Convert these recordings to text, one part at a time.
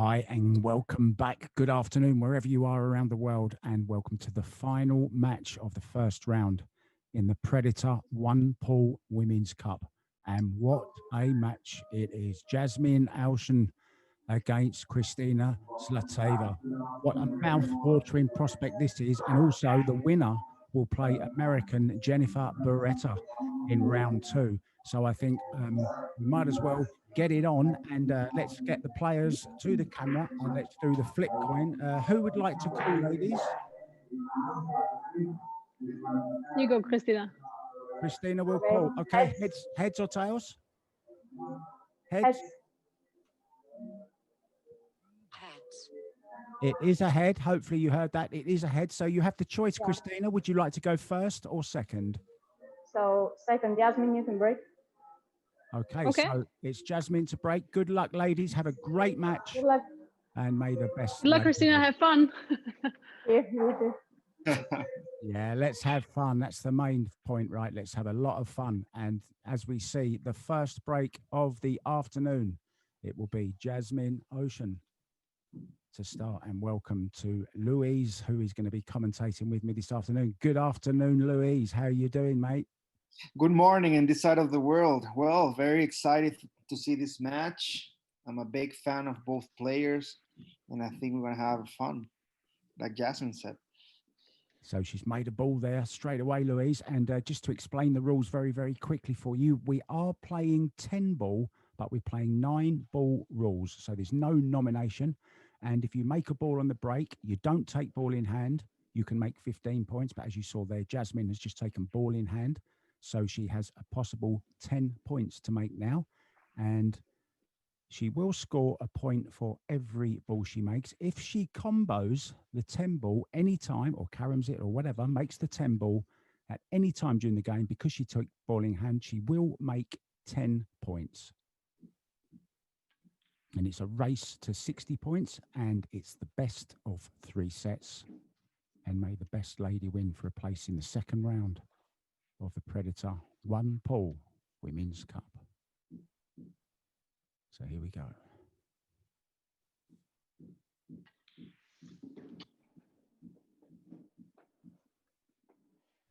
Hi and welcome back. Good afternoon, wherever you are around the world, and welcome to the final match of the first round in the Predator One Pool Women's Cup. And what a match it is. Jasmin Ouschan against Kristina Zlateva. What a mouth-watering prospect this is. And also the winner will play American Jennifer Barretta in round two. So I think we might as well get it on and let's get the players to the camera and let's do the flip coin. Who would like to call, ladies? You go, Kristina. Kristina will call. Okay, heads or tails? Heads. It is a head. Hopefully you heard that. It is a head. So you have the choice, Kristina. Would you like to go first or second? So second, Jasmin, you can break. Okay, so it's Jasmin to break. Good luck, ladies. Have a great match. Good luck. And may the best. Good luck, Kristina. Have fun. Yeah, let's have fun. That's the main point, right? Let's have a lot of fun. And as we see, the first break of the afternoon, it will be Jasmin Ouschan to start. And welcome to Louise, who is going to be commentating with me this afternoon. Good afternoon, Louise. How are you doing, mate? Good morning in this side of the world. Well, very excited to see this match. I'm a big fan of both players, and I think we're going to have fun, like Jasmin said. So she's made a ball there straight away, Louise. And just to explain the rules very, very quickly for you, we are playing 10 ball, but we're playing 9 ball rules. So there's no nomination. And if you make a ball on the break, you don't take ball in hand, you can make 15 points. But as you saw there, Jasmin has just taken ball in hand. So she has a possible 10 points to make now. And she will score a point for every ball she makes. If she combos the 10 ball anytime or caroms it or whatever, makes the 10 ball at any time during the game, because she took ball in hand, she will make 10 points. And it's a race to 60 points, and it's the best of 3 sets. And may the best lady win for a place in the second round of the Predator One Pool Women's Cup. So here we go.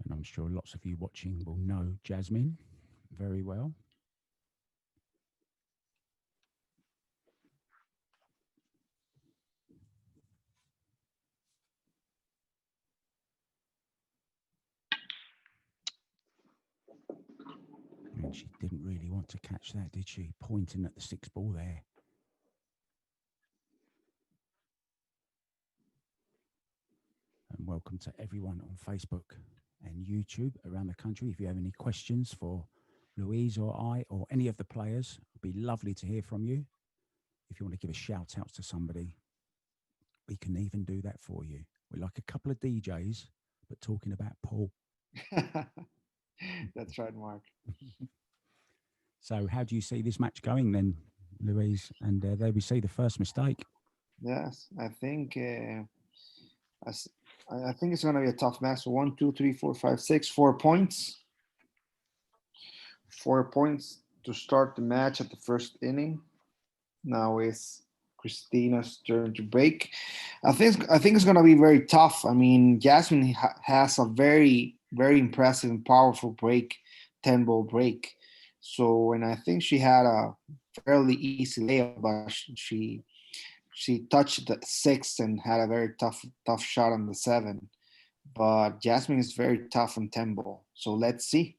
And I'm sure lots of you watching will know Jasmin very well. And she didn't really want to catch that, did she? Pointing at the 6 ball there. And welcome to everyone on Facebook and YouTube around the country. If you have any questions for Louise or I or any of the players, it'd be lovely to hear from you. If you want to give a shout out to somebody, we can even do that for you. We're like a couple of DJs, but talking about pool. That's right, Mark. So how do you see this match going then, Louise? And there we see the first mistake. Yes, I think it's going to be a tough match. So 1, 2, 3, 4, 5, 6, 4 points. 4 points to start the match at the first inning. Now it's Kristina's turn to break. I think it's going to be very tough. I mean, Jasmin has a very, very impressive and powerful break, 10 ball break. So, and I think she had a fairly easy layup, but she touched the 6 and had a very tough shot on the 7. But Jasmin is very tough on 10 ball. So let's see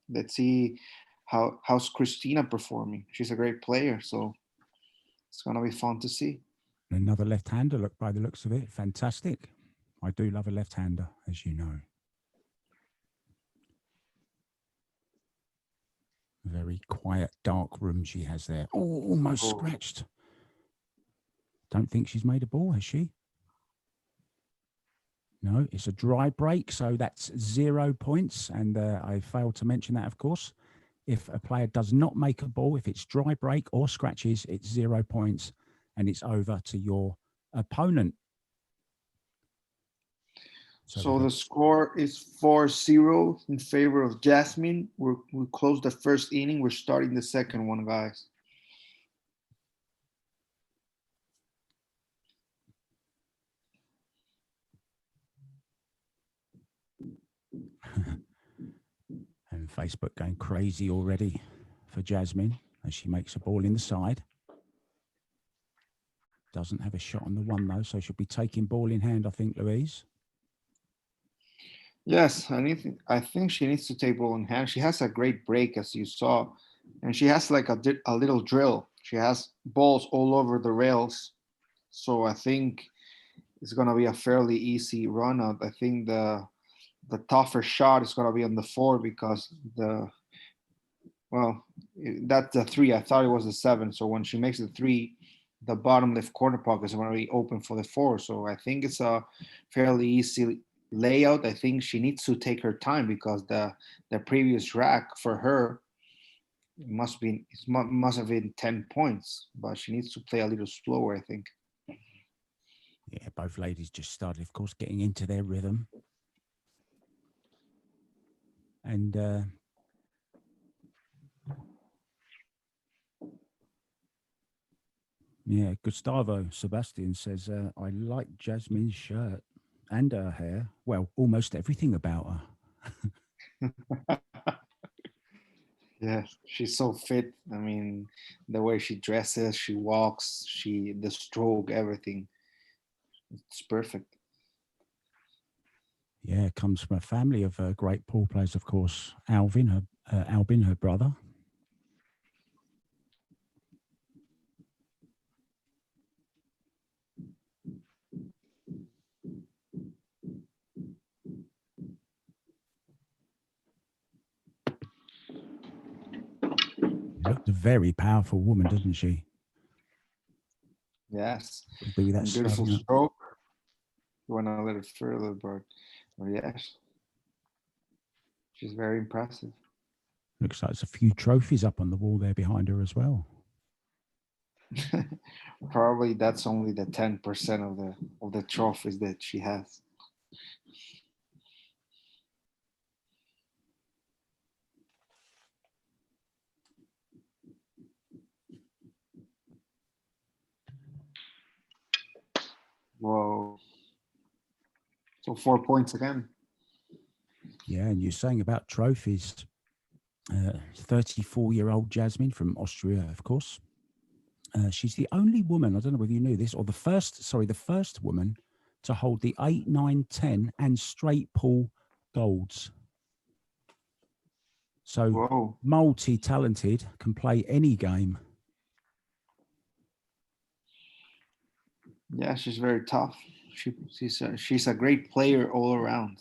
how's Kristina performing. She's a great player, so it's gonna be fun to see. Another left-hander, look, by the looks of it, fantastic. I do love a left-hander, as you know. Very quiet, dark room she has there. Oh, almost scratched. Don't think she's made a ball, has she? No, it's a dry break, so that's 0 points. And I failed to mention that, of course. If a player does not make a ball, if it's dry break or scratches, it's 0 points, and it's over to your opponent. So the score is 4-0 in favor of Jasmin. We closed the first inning. We're starting the second one, guys. Facebook going crazy already for Jasmin as she makes a ball in the side. Doesn't have a shot on the one though, so she'll be taking ball in hand, I think, Louise. Yes, I think she needs to take ball in hand. She has a great break, as you saw, and she has like a little drill. She has balls all over the rails, so I think it's gonna be a fairly easy run out. I think the tougher shot is gonna be on the 4 because that's the 3. I thought it was the 7. So when she makes the 3, the bottom left corner pocket is going to be open for the 4. So I think it's a fairly easy layout. I think she needs to take her time because the previous rack for her must have been 10 points, but she needs to play a little slower, I think. Yeah, both ladies just started, of course, getting into their rhythm. And yeah, Gustavo Sebastian says, I like Jasmin's shirt and her hair. Well, almost everything about her. Yeah, she's so fit. I mean, the way she dresses, she walks, the stroke, everything. It's perfect. Yeah, comes from a family of great pool players, of course. Albin, her brother. Looked a very powerful woman, doesn't she? Yes. Be that beautiful stroke. You went a little further, but yes, she's very impressive. Looks like there's a few trophies up on the wall there behind her as well. Probably that's only the 10% of the trophies that she has. Whoa. So 4 points again. Yeah, and you're saying about trophies. 34-year-old Jasmin from Austria, of course. She's the only woman, I don't know whether you knew this, or the first woman to hold the 8, 9, 10 and straight pool golds. So whoa. Multi-talented, can play any game. Yeah, she's very tough. She's a great player all around.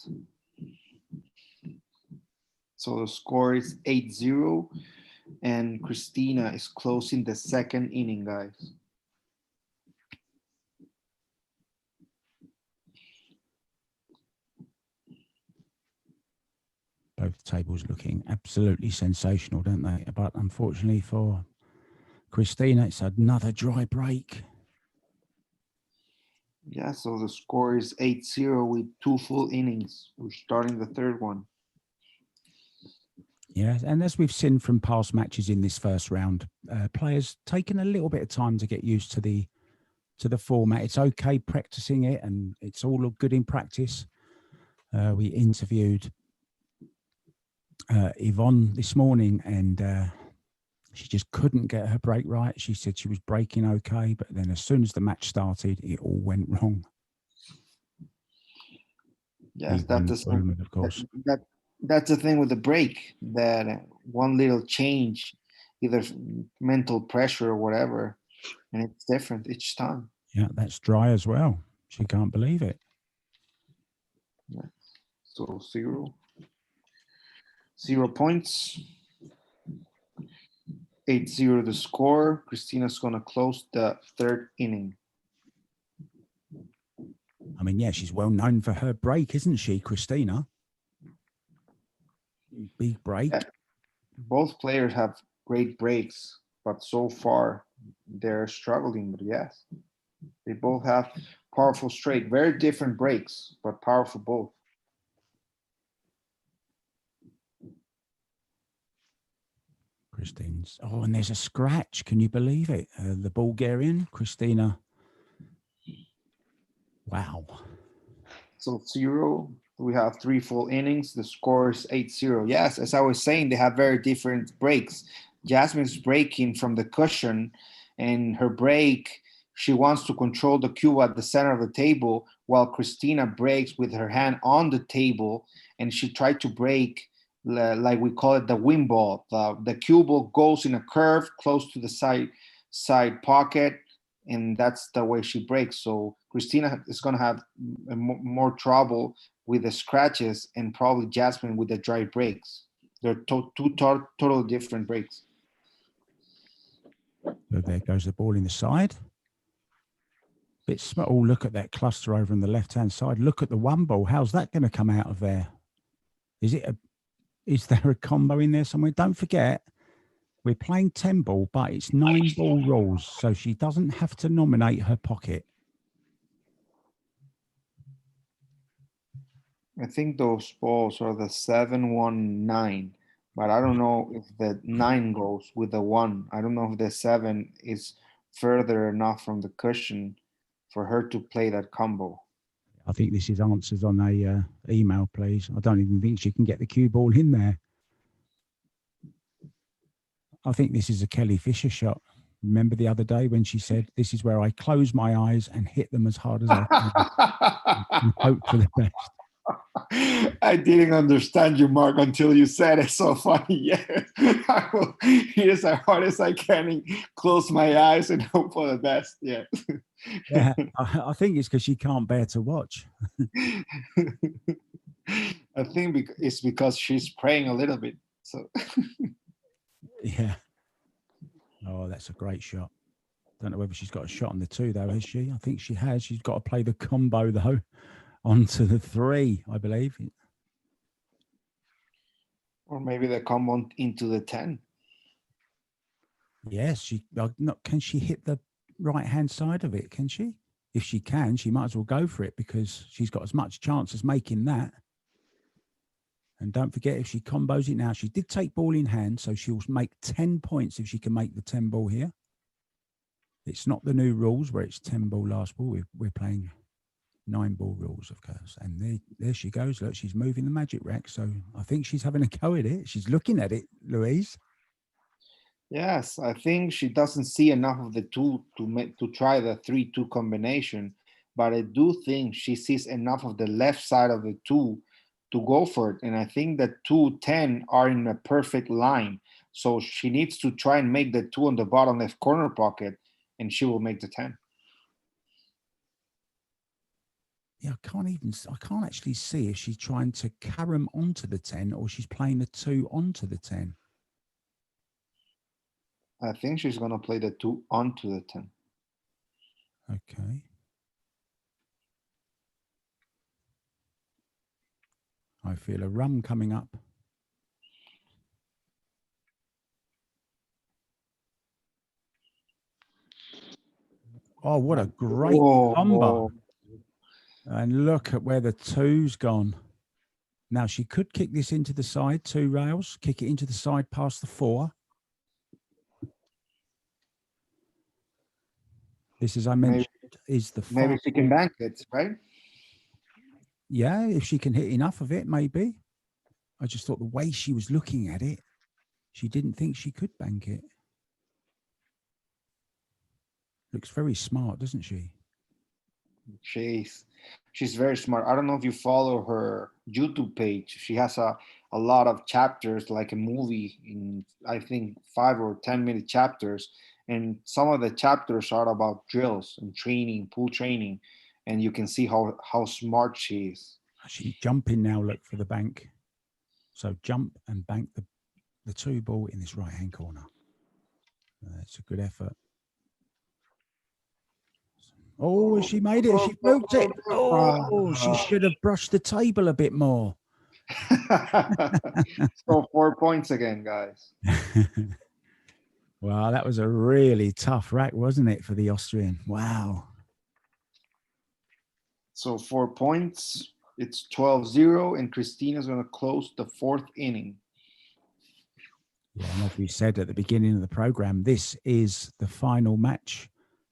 So the score is 8-0, and Kristina is closing the second inning, guys. Both tables looking absolutely sensational, don't they? But unfortunately for Kristina, it's another dry break. Yeah, so the score is 8-0 with 2 full innings. We're starting the third one. Yeah, and as we've seen from past matches in this first round, players taking a little bit of time to get used to the format. It's okay practicing it, and it's all good in practice. We interviewed Yvonne this morning, and she just couldn't get her break right. She said she was breaking okay, but then as soon as the match started, it all went wrong. Yes, that's the Ullmann, of course. That's the thing with the break, that one little change, either mental pressure or whatever, and it's different each time. Yeah, that's dry as well. She can't believe it. Yeah. So 0 points. 8-0 the score. Kristina's going to close the third inning. I mean, yeah, she's well known for her break, isn't she, Kristina? Big break. Yeah. Both players have great breaks, but so far they're struggling. But yes, they both have powerful straight, very different breaks, but powerful both. Kristine's. Oh, and there's a scratch. Can you believe it? The Bulgarian, Kristina. Wow. So 0, We have 3 full innings. The score is 8-0. Yes, as I was saying, they have very different breaks. Jasmine's breaking from the cushion, and her break, she wants to control the cue at the center of the table, while Kristina breaks with her hand on the table, and she tried to break, like we call it, the wind ball. The cue ball goes in a curve close to the side pocket, and that's the way she breaks. So Kristina is going to have more trouble with the scratches, and probably Jasmine with the dry breaks. They're two totally different breaks. So there goes the ball in the side. Bit small. Oh, look at that cluster over on the left-hand side. Look at the one ball. How's that going to come out of there? Is there a combo in there somewhere? Don't forget, we're playing 10 ball, but it's 9 ball rules, so she doesn't have to nominate her pocket. I think those balls are the 7, 1, 9, but I don't know if the 9 goes with the 1. I don't know if the 7 is further enough from the cushion for her to play that combo. I think this is answers on a email, please. I don't even think she can get the cue ball in there. I think this is a Kelly Fisher shot. Remember the other day when she said, "This is where I close my eyes and hit them as hard as I can and hope for the best." I didn't understand you, Mark, until you said it. So funny. Yes, I will hit as hard as I can and close my eyes and hope for the best. Yeah. Yeah, I think it's because she can't bear to watch. I think it's because she's praying a little bit. So. Yeah. Oh, that's a great shot. Don't know whether she's got a shot on the 2 though, has she? I think she has. She's got to play the combo though onto the 3, I believe. Or maybe the combo into the 10. Yes, can she hit the right-hand side of it, can she? If she can, she might as well go for it because she's got as much chance as making that. And don't forget, if she combos it now, she did take ball in hand, so she'll make 10 points if she can make the 10 ball here. It's not the new rules where it's 10 ball last ball. We're playing 9 ball rules, of course. And there she goes. Look, she's moving the magic rack. So I think she's having a go at it. She's looking at it, Louise. Yes, I think she doesn't see enough of the 2 to try the 3-2 combination, but I do think she sees enough of the left side of the 2 to go for it. And I think that 2-10 are in a perfect line. So she needs to try and make the 2 on the bottom left corner pocket, and she will make the 10. Yeah, I can't actually see if she's trying to carom onto the 10 or she's playing the 2 onto the 10. I think she's going to play the 2 onto the 10. Okay. I feel a run coming up. Oh, what a great combo. And look at where the 2's gone. Now, she could kick this into the side, 2 rails, kick it into the side past the 4. This, as I mentioned, is the 5. Maybe she can bank it, right? Yeah, if she can hit enough of it, maybe. I just thought the way she was looking at it, she didn't think she could bank it. Looks very smart, doesn't she? She's very smart. I don't know if you follow her YouTube page. She has a lot of chapters, like a movie in, I think, 5 or 10-minute chapters. And some of the chapters are about drills and training, pool training. And you can see how smart she is. She's jumping now, look, for the bank. So jump and bank the 2 ball in this right-hand corner. It's a good effort. Oh, she made it. She moved it. Oh, she should have brushed the table a bit more. So 4 points again, guys. Wow, that was a really tough rack, wasn't it, for the Austrian? Wow. So 4 points. It's 12-0, and Kristina's going to close the 4th inning. Yeah, and as we said at the beginning of the program, this is the final match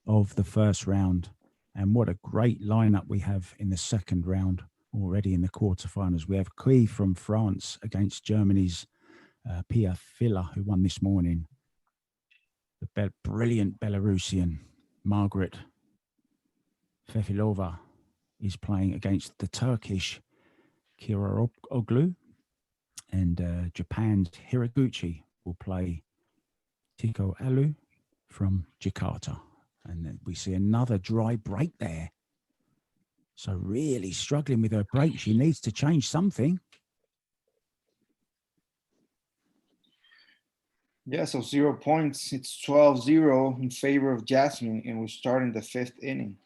of the first round. And what a great lineup we have in the second round already in the quarterfinals. We have Qiu from France against Germany's Pia Filler, who won this morning. The brilliant Belarusian Margaret Fefilova is playing against the Turkish Kibiroglu, and Japan's Hiraguchi will play Tiko Alu from Jakarta. And then we see another dry break there. So really struggling with her break. She needs to change something. Yeah, so 0 points. It's 12-0 in favor of Jasmin, and we're starting the 5th inning.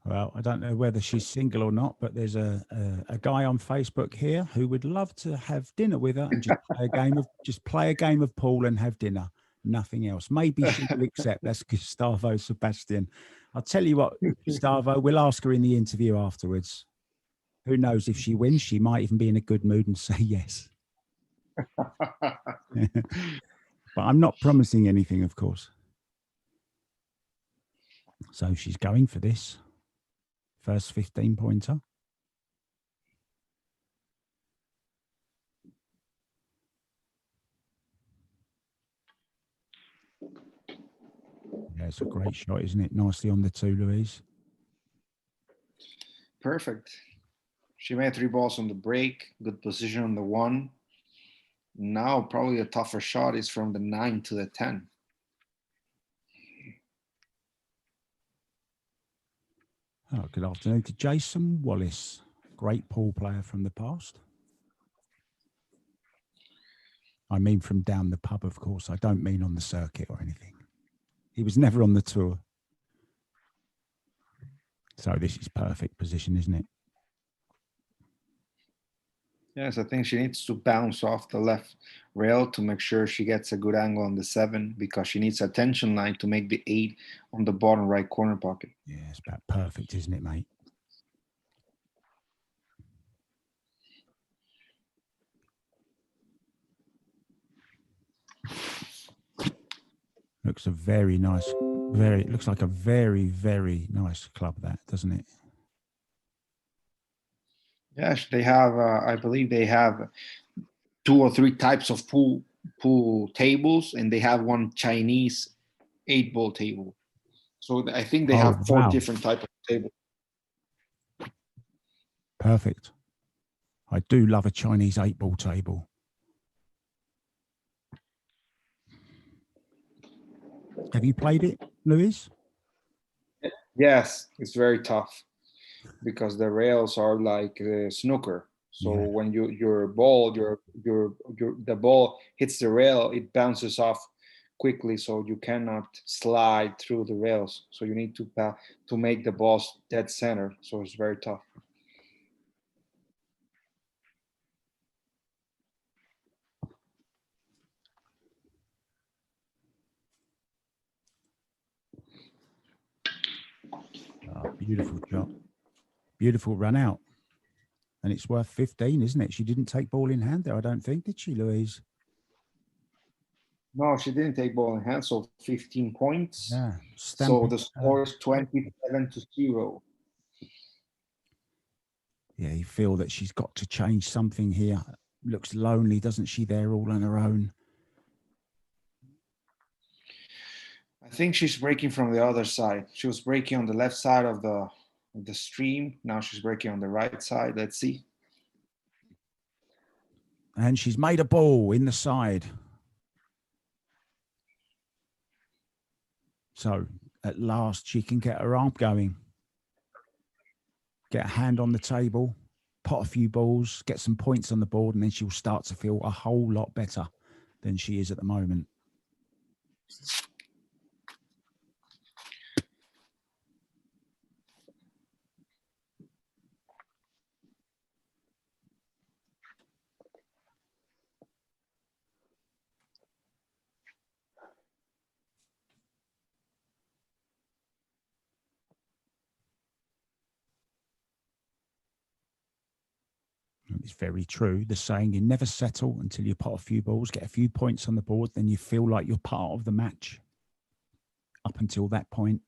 Well, I don't know whether she's single or not, but there's a guy on Facebook here who would love to have dinner with her and just play a game of pool and have dinner. Nothing else. Maybe she will accept. That's Gustavo Sebastian. I'll tell you what, Gustavo, we'll ask her in the interview afterwards. Who knows, if she wins, she might even be in a good mood and say yes. But I'm not promising anything, of course. So she's going for this. First 15-pointer. Yeah, it's a great shot, isn't it? Nicely on the 2, Louise. Perfect. She made 3 balls on the break. Good position on the 1. Now probably a tougher shot is from the 9 to the 10. Oh, good afternoon to Jason Wallace. Great pool player from the past. I mean from down the pub, of course. I don't mean on the circuit or anything. He was never on the tour. So this is perfect position, isn't it? Yes, I think she needs to bounce off the left rail to make sure she gets a good angle on the 7, because she needs a tension line to make the 8 on the bottom right corner pocket. Yeah, it's about perfect, isn't it, mate? Looks a very nice, looks like a very, very nice club, that, doesn't it? Yes, they have, I believe they have 2 or 3 types of pool tables, and they have one Chinese 8-ball table. So I think they have 4 different types of tables. Perfect. I do love a Chinese 8-ball table. Have you played it, Louise? Yes, it's very tough because the rails are like snooker. So when the ball hits the rail, it bounces off quickly, so you cannot slide through the rails. So you need to make the balls dead center. So it's very tough. Oh, beautiful shot. Beautiful run out. And it's worth 15, isn't it? She didn't take ball in hand there, I don't think, did she, Louise? No, she didn't take ball in hand, so 15 points. Yeah. So the score is 27-0. Yeah, you feel that she's got to change something here. Looks lonely, doesn't she, there all on her own? I think she's breaking from the other side. She was breaking on the left side of the stream. Now she's breaking on the right side. Let's see. And she's made a ball in the side. So at last she can get her arm going. Get a hand on the table, pot a few balls, get some points on the board, and then she'll start to feel a whole lot better than she is at the moment. It's very true. The saying, you never settle until you pot a few balls, get a few points on the board, then you feel like you're part of the match. Up until that point,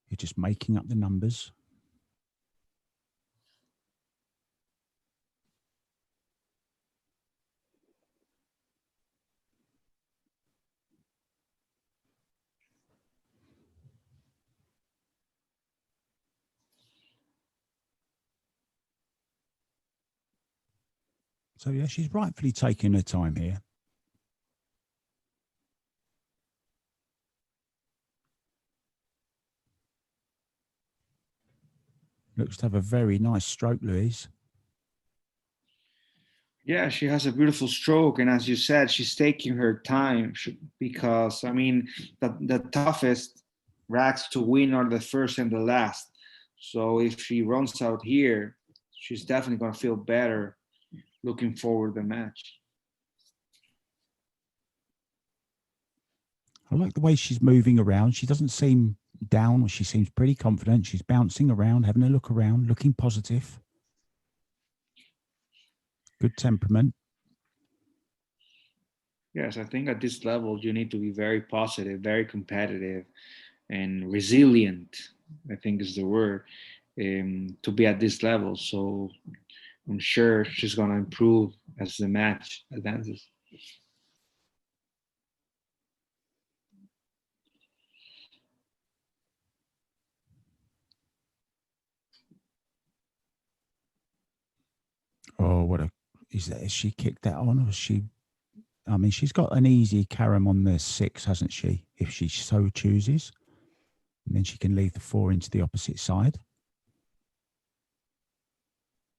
you're just making up the numbers. So, yeah, she's rightfully taking her time here. Looks to have a very nice stroke, Louise. Yeah, she has a beautiful stroke. And as you said, she's taking her time because, I mean, the toughest racks to win are the first and the last. So if she runs out here, she's definitely going to feel better looking forward to the match. I like the way she's moving around. She doesn't seem down. She seems pretty confident. She's bouncing around, having a look around, looking positive. Good temperament. Yes, I think at this level, you need to be very positive, very competitive, and resilient, I think is the word, to be at this level. So I'm sure she's going to improve as the match advances. Oh, has she kicked that on, or is she? I mean, she's got an easy carom on the 6, hasn't she? If she so chooses, and then she can leave the 4 into the opposite side.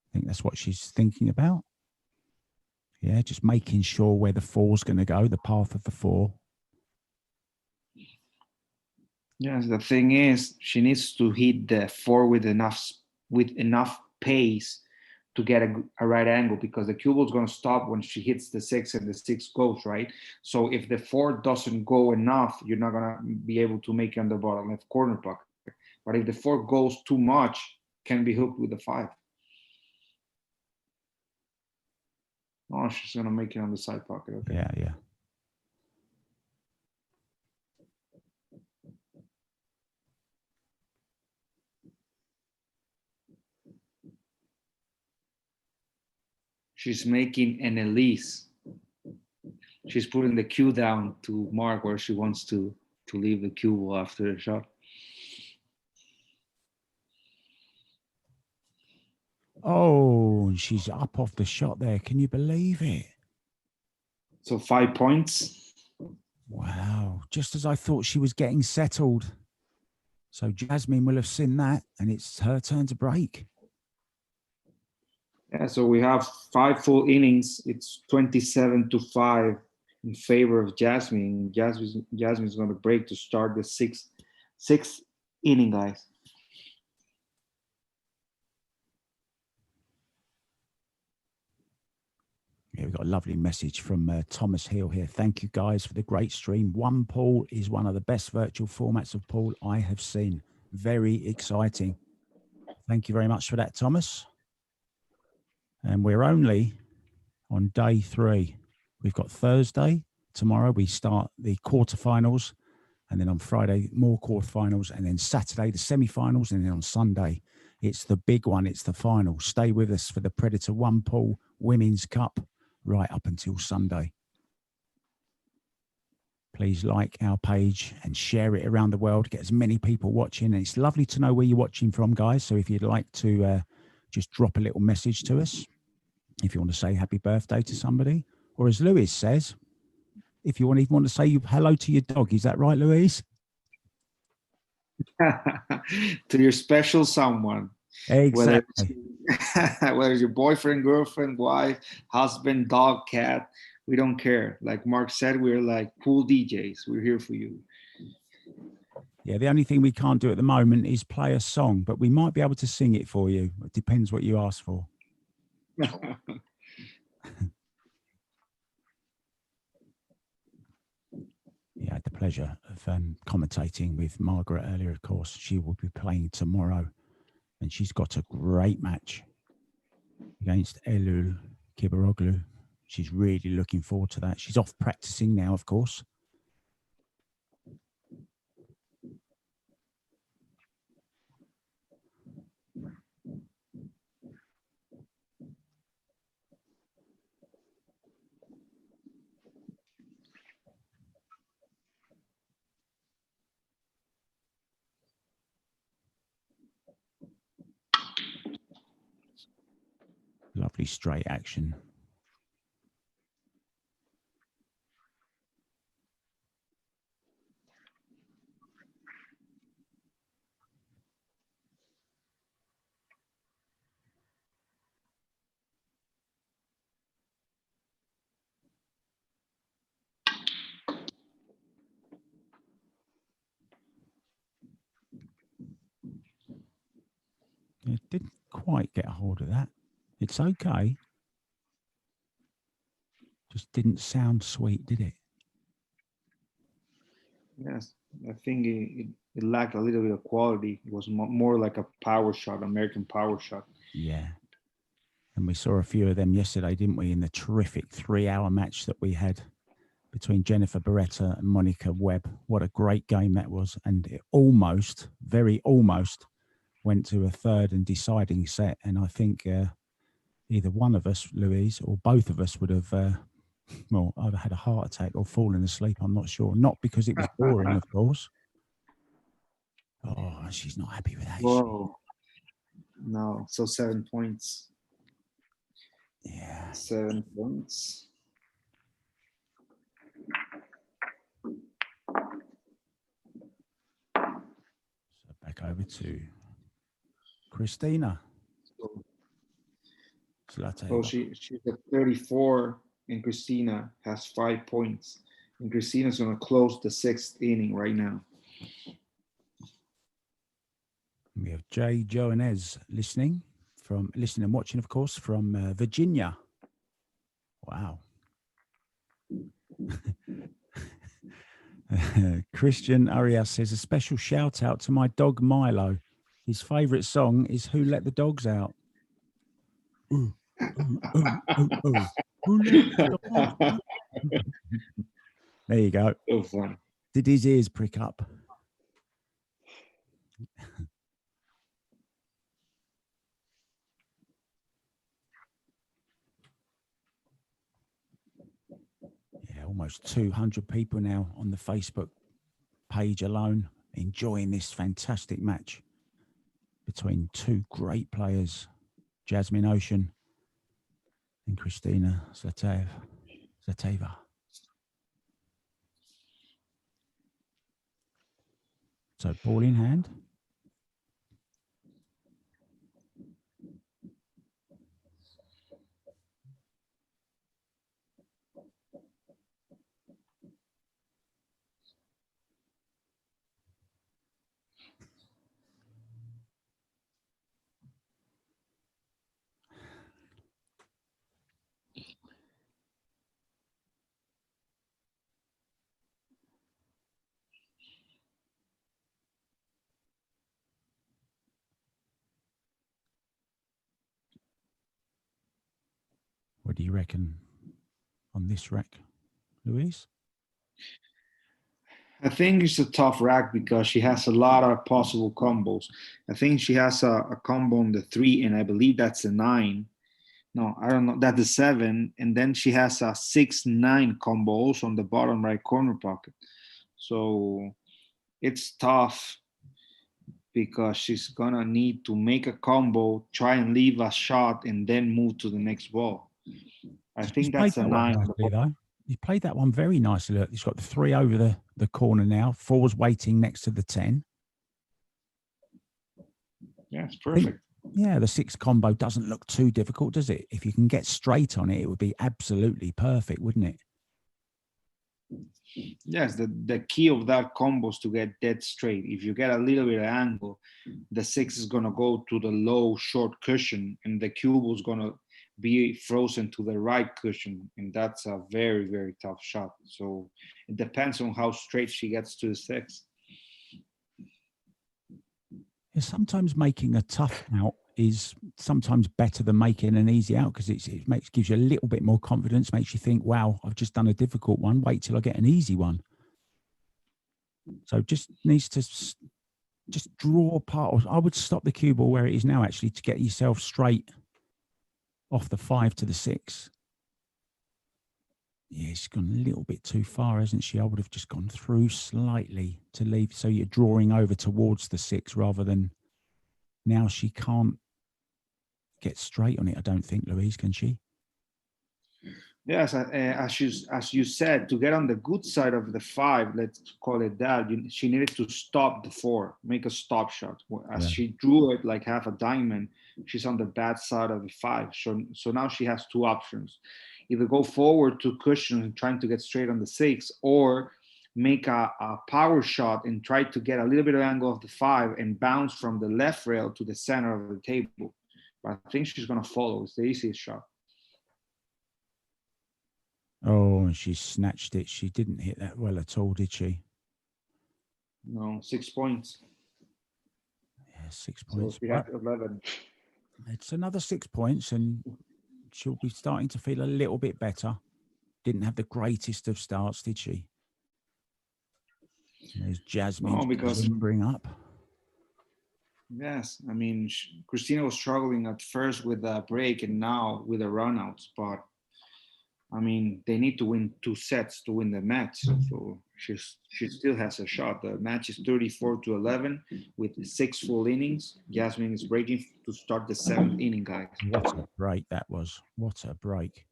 I think that's what she's thinking about. Yeah, just making sure where the 4's going to go, the path of the 4. Yes, the thing is, she needs to hit the 4 with enough pace to get a right angle, because the cue ball is going to stop when she hits the 6 and the 6 goes, right? So if the 4 doesn't go enough, you're not going to be able to make it on the bottom left corner pocket. But if the 4 goes too much, can be hooked with the 5. Oh, she's going to make it on the side pocket. Okay. Yeah, yeah. She's making an Elise. She's putting the cue down to mark where she wants to leave the cue ball after the shot. Oh, she's up off the shot there. Can you believe it? So 5 points. Wow. Just as I thought she was getting settled. So Jasmin will have seen that, and it's her turn to break. Yeah, so we have 5 full innings. It's 27-5 in favor of Jasmin. Jasmin's going to break to start the sixth inning, guys. Yeah, we've got a lovely message from Thomas Hill here. Thank you, guys, for the great stream. One pool is one of the best virtual formats of pool I have seen. Very exciting. Thank you very much for that, Thomas. And we're only on day 3. We've got Thursday. Tomorrow we start the quarterfinals. And then on Friday, more quarterfinals. And then Saturday, the semi-finals. And then on Sunday, it's the big one. It's the final. Stay with us for the Predator One Pool Women's Cup right up until Sunday. Please like our page and share it around the world. Get as many people watching. And it's lovely to know where you're watching from, guys. So if you'd like to just drop a little message to us, if you want to say happy birthday to somebody, or as Louise says, if you even want to say hello to your dog. Is that right, Louise? To your special someone. Exactly. Whether it's your boyfriend, girlfriend, wife, husband, dog, cat, we don't care. Like Mark said, we're like cool DJs. We're here for you. Yeah, the only thing we can't do at the moment is play a song, but we might be able to sing it for you. It depends what you ask for. Yeah, I had the pleasure of commentating with Margaret earlier, of course. She will be playing tomorrow, and she's got a great match. against Eylul Kibaroglu. She's really looking forward to that. She's off practicing now, of course. Lovely straight action. It didn't quite get a hold of that. It's okay. Just didn't sound sweet, did it? Yes, I think it lacked a little bit of quality. It was more like a power shot, American power shot. Yeah. And we saw a few of them yesterday, didn't we, in the terrific 3-hour match that we had between Jennifer Barretta and Monica Webb. What a great game that was. And it almost, very almost, went to a third and deciding set. And I think either one of us, Louise, or both of us would have, either had a heart attack or fallen asleep. I'm not sure. Not because it was boring, of course. Oh, she's not happy with that. Whoa. No, so 7 points. Yeah. 7 points. So back over to Kristina Zlateva. So she's at 34, and Kristina has 5 points. And Kristina's going to close the 6th inning right now. We have Jay Joanez listening and watching, of course, from Virginia. Wow. Christian Arias says a special shout out to my dog Milo. His favorite song is Who Let the Dogs Out. Ooh, ooh, ooh, ooh, ooh. Who let the dogs out? There you go. So fun. Did his ears prick up? Yeah, almost 200 people now on the Facebook page alone enjoying this fantastic match between two great players, Jasmin Ouschan and Kristina Zlateva. So ball in hand. What do you reckon on this rack, Louise? I think it's a tough rack because she has a lot of possible combos. I think she has a combo on the 3, and I believe that's a 9. No, I don't know. That's the 7. And then she has a 6-9 combo also on the bottom right corner pocket. So it's tough because she's going to need to make a combo, try and leave a shot, and then move to the next ball. I think that's a 9. Nicely, though. You played that one very nicely. Look, he's got the 3 over the corner now. 4's waiting next to the 10. Yeah, it's perfect. Yeah, the 6 combo doesn't look too difficult, does it? If you can get straight on it, it would be absolutely perfect, wouldn't it? Yes, the key of that combo is to get dead straight. If you get a little bit of angle, the 6 is going to go to the low, short cushion, and the cube is going to be frozen to the right cushion, and that's a very, very tough shot. So it depends on how straight she gets to the 6. Yeah, sometimes making a tough out is sometimes better than making an easy out, because gives you a little bit more confidence, makes you think, wow, I've just done a difficult one. Wait till I get an easy one. So just needs to just draw part. I would stop the cue ball where it is now, actually, to get yourself straight off the 5 to the 6. Yeah, she's gone a little bit too far, hasn't she? I would have just gone through slightly to leave, so you're drawing over towards the 6 rather than. Now she can't get straight on it, I don't think, Louise, can she? Yes, as you said, to get on the good side of the 5, let's call it that, she needed to stop the 4, make a stop shot. As she drew it like half a diamond, she's on the bad side of the 5. So now she has 2 options. Either go forward to cushion and trying to get straight on the 6, or make a power shot and try to get a little bit of angle of the 5 and bounce from the left rail to the center of the table. But I think she's going to follow. It's the easiest shot. Oh, and she snatched it. She didn't hit that well at all, did she? No, 6 points. Yeah, 6 points. So we have 11. It's another 6 points, and she'll be starting to feel a little bit better. Didn't have the greatest of starts, did she? There's Jasmin. No, because bring up. Yes, I mean, Kristina was struggling at first with the break and now with the runouts, but I mean, they need to win 2 sets to win the match. So she still has a shot. The match is 34-11 with 6 full innings. Jasmin is breaking to start the 7th inning, guys. What a break that was. What a break.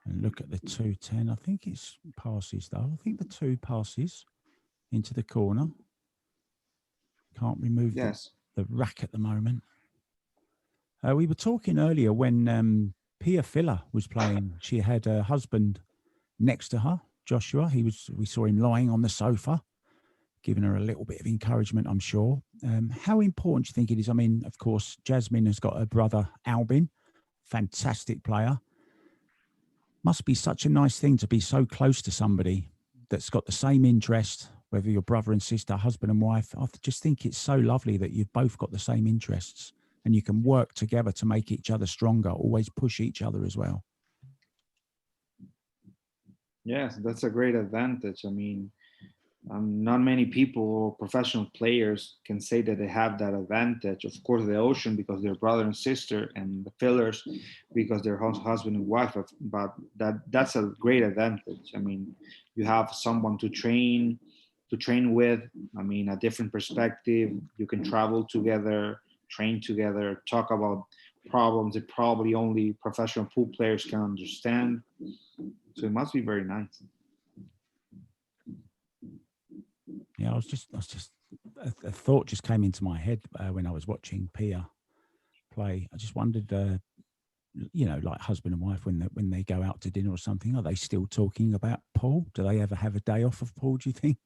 And look at the 2-10. I think it's passes, though. I think the 2 passes into the corner. Can't remove the rack at the moment. We were talking earlier when Pia Filler was playing. She had her husband next to her, Joshua. We saw him lying on the sofa, giving her a little bit of encouragement, I'm sure. How important do you think it is? I mean, of course, Jasmin has got her brother, Albin, fantastic player. Must be such a nice thing to be so close to somebody that's got the same interest, whether you're brother and sister, husband and wife. I just think it's so lovely that you've both got the same interests and you can work together to make each other stronger, always push each other as well. Yes, that's a great advantage. I mean, not many people or professional players can say that they have that advantage. Of course, the Ocean because they're brother and sister, and the Fillers because they're husband and wife. But that's a great advantage. I mean, you have someone to train with. I mean, a different perspective. You can travel together, train together, talk about problems that probably only professional pool players can understand. So it must be very nice. Yeah, I was just a thought just came into my head when I was watching Pia play. I just wondered, like husband and wife when they go out to dinner or something, are they still talking about pool? Do they ever have a day off of pool, do you think?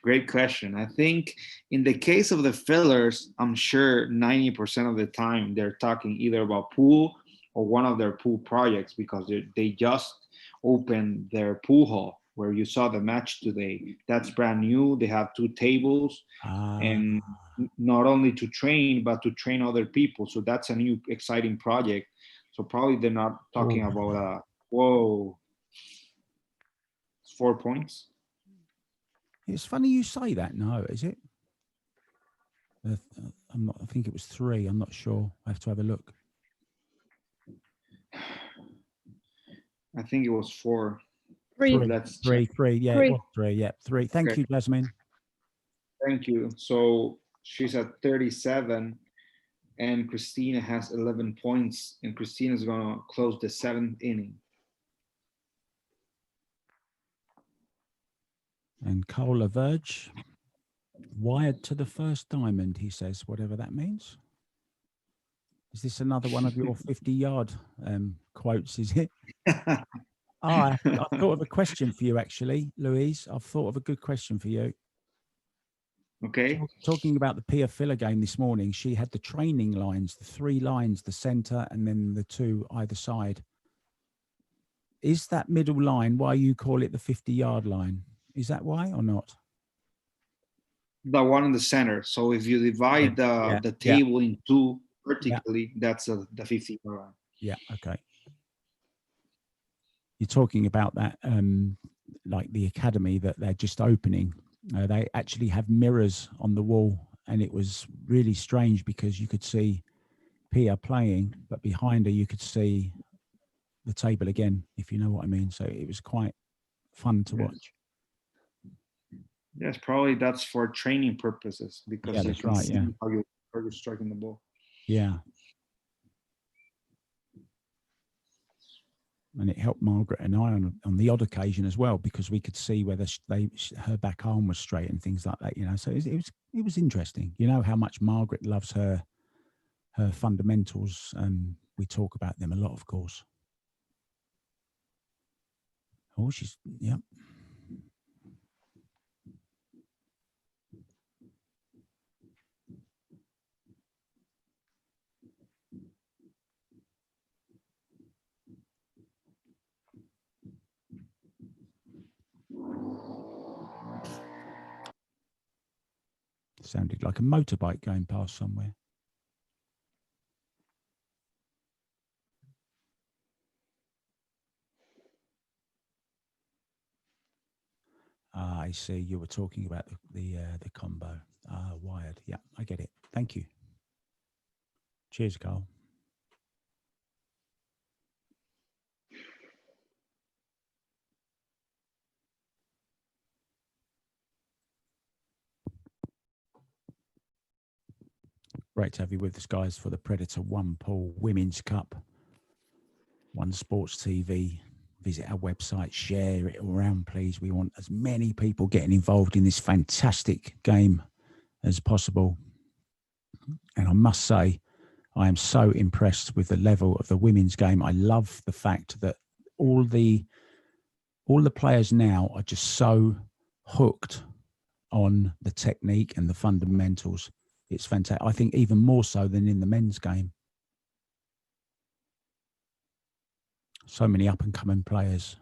Great question. I think in the case of the Fillers, I'm sure 90% of the time they're talking either about pool or one of their pool projects because they just opened their pool hall where you saw the match today. That's brand new. They have 2 tables and not only to train, but to train other people. So that's a new exciting project. So probably they're not talking about it's 4 points. It's funny you say that. No, is it? I think it was 3. I'm not sure. I have to have a look. I think it was 4. 3. Let's 3. check. 3. Yeah, 3. It was 3. Yeah, 3. Thank you, Jasmin. Thank you. So she's at 37 and Kristina has 11 points and Kristina's going to close the 7th inning. And Cole Laverge, wired to the first diamond, he says, whatever that means. Is this another one of your 50-yard quotes, is it? I've thought of a question for you, actually, Louise. I've thought of a good question for you. Okay. Talking about the Pia Filler game this morning, she had the training lines, the 3 lines, the center, and then the 2 either side. is that middle line why you call it the 50-yard line? Is that why or not? The one in the center. So if you divide the table in two vertically, that's the 50-yard line. Yeah. Okay. You're talking about that, like the academy that they're just opening. They actually have mirrors on the wall, and it was really strange because you could see Pia playing, but behind her you could see the table again, if you know what I mean. So it was quite fun to watch. Yes, probably that's for training purposes because you can see how you're striking the ball. Yeah. And it helped Margaret and I on the odd occasion as well, because we could see whether her back arm was straight and things like that, you know. So it was interesting. You know how much Margaret loves her fundamentals. We talk about them a lot, of course. Oh, yeah. Sounded like a motorbike going past somewhere. I see. You were talking about the combo. Wired. Yeah, I get it. Thank you. Cheers, Carl. Great to have you with us, guys, for the Predator One Pool Women's Cup. One Sports TV. Visit our website, share it around, please. We want as many people getting involved in this fantastic game as possible. And I must say, I am so impressed with the level of the women's game. I love the fact that all the players now are just so hooked on the technique and the fundamentals. It's fantastic. I think even more so than in the men's game. So many up-and-coming players.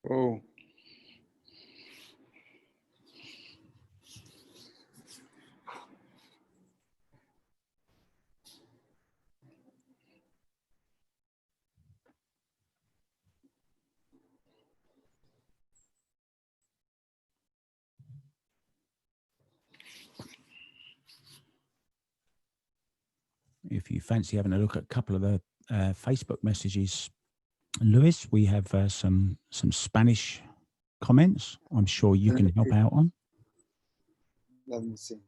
Oh. If you fancy having a look at a couple of the Facebook messages, Luis, we have some Spanish comments I'm sure you can help out on. Let me see.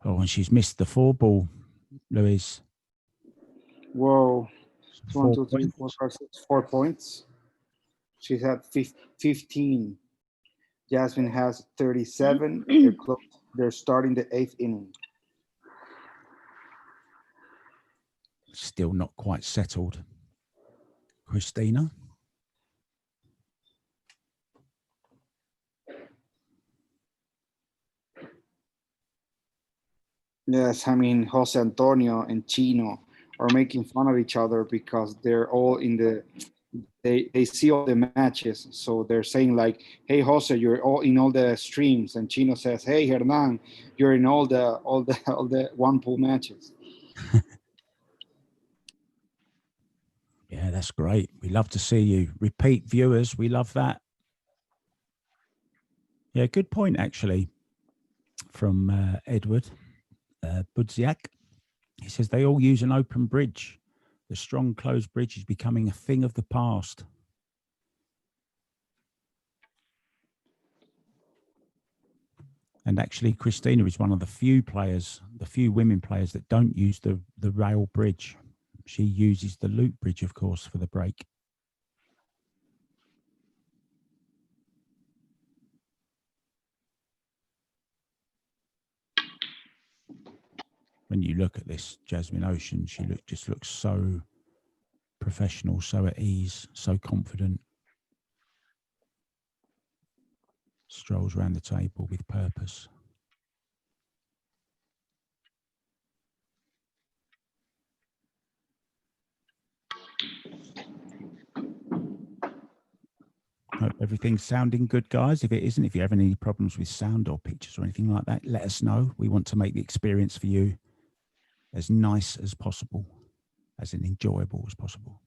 Oh, and she's missed the 4 ball, Luis. Whoa. 1, 2, 3, points. 4, 5, 6, 4 points. She's had 15. Jasmin has 37. They're starting the 8th inning. Still not quite settled. Kristina? Yes, I mean, Jose Antonio and Chino are making fun of each other because they're all in the, they see all the matches. So they're saying like, hey, Jose, you're all in all the streams. And Chino says, hey, Hernan, you're in all the one pool matches. Yeah, that's great. We love to see you. Repeat viewers, we love that. Yeah, good point, actually, from Edward Budziak. He says they all use an open bridge. The strong closed bridge is becoming a thing of the past. And actually, Kristina is one of the few women players that don't use the rail bridge. She uses the loop bridge, of course, for the break. When you look at this Jasmin Ouschan, she just looks so professional, so at ease, so confident. Strolls around the table with purpose. Hope everything's sounding good, guys. If it isn't, if you have any problems with sound or pictures or anything like that, let us know. We want to make the experience for you as nice as possible, as enjoyable as possible.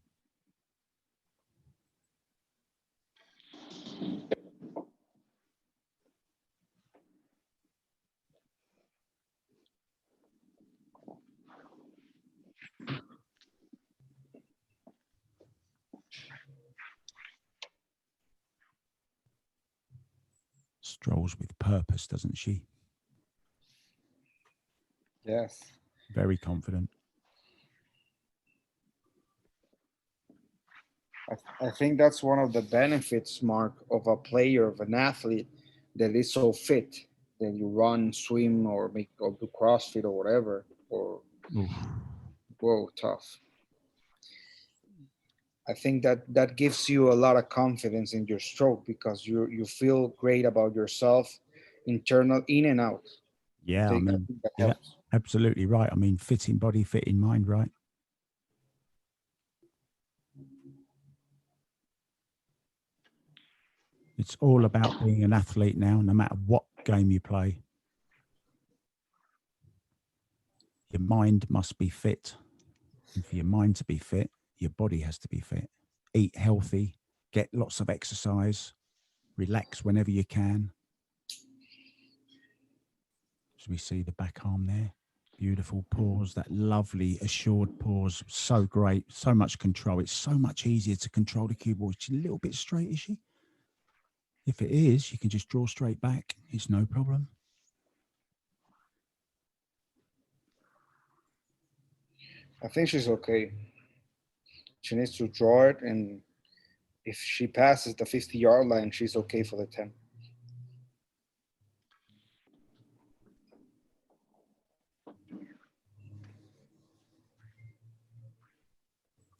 Strolls with purpose, doesn't she? Yes. Very confident. I think that's one of the benefits, Mark, of a player, of an athlete that is so fit, that you run, swim, or do CrossFit or whatever, or Oof. whoa, tough. I think that gives you a lot of confidence in your stroke because you feel great about yourself, internal, in and out. Yeah, So I I mean, think that yeah, helps. absolutely right. I mean, fit in body, fit in mind, right? It's all about being an athlete now, no matter what game you play. Your mind must be fit. And for your mind to be fit, your body has to be fit. Eat healthy, get lots of exercise, relax whenever you can. As we see the back arm there, beautiful pause, that lovely assured pause, so great, so much control. It's so much easier to control the cue ball. She's a little bit straight, is she? If it is, you can just draw straight back. It's no problem. I think she's okay. She needs to draw it, and if she passes the 50-yard line, she's okay for the 10.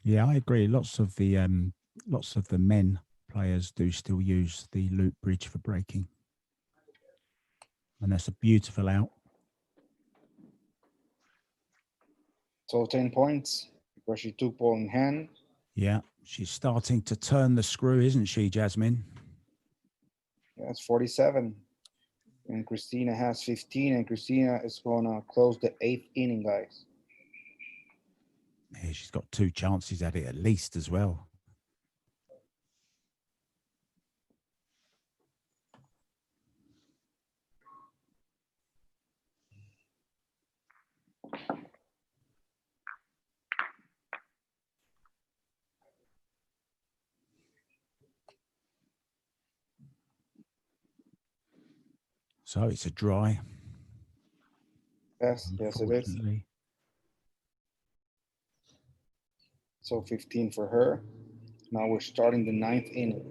Yeah, I agree. Lots of the men players do still use the loop bridge for breaking, and that's a beautiful out. So 10 points because she took ball in hand. Yeah, she's starting to turn the screw, isn't she, Jasmin? Yeah, it's 47. And Kristina has 15, and Kristina is going to close the 8th inning, guys. Yeah, she's got 2 chances at it at least as well. So it's a dry. Yes, it is. So 15 for her. Now we're starting the 9th inning.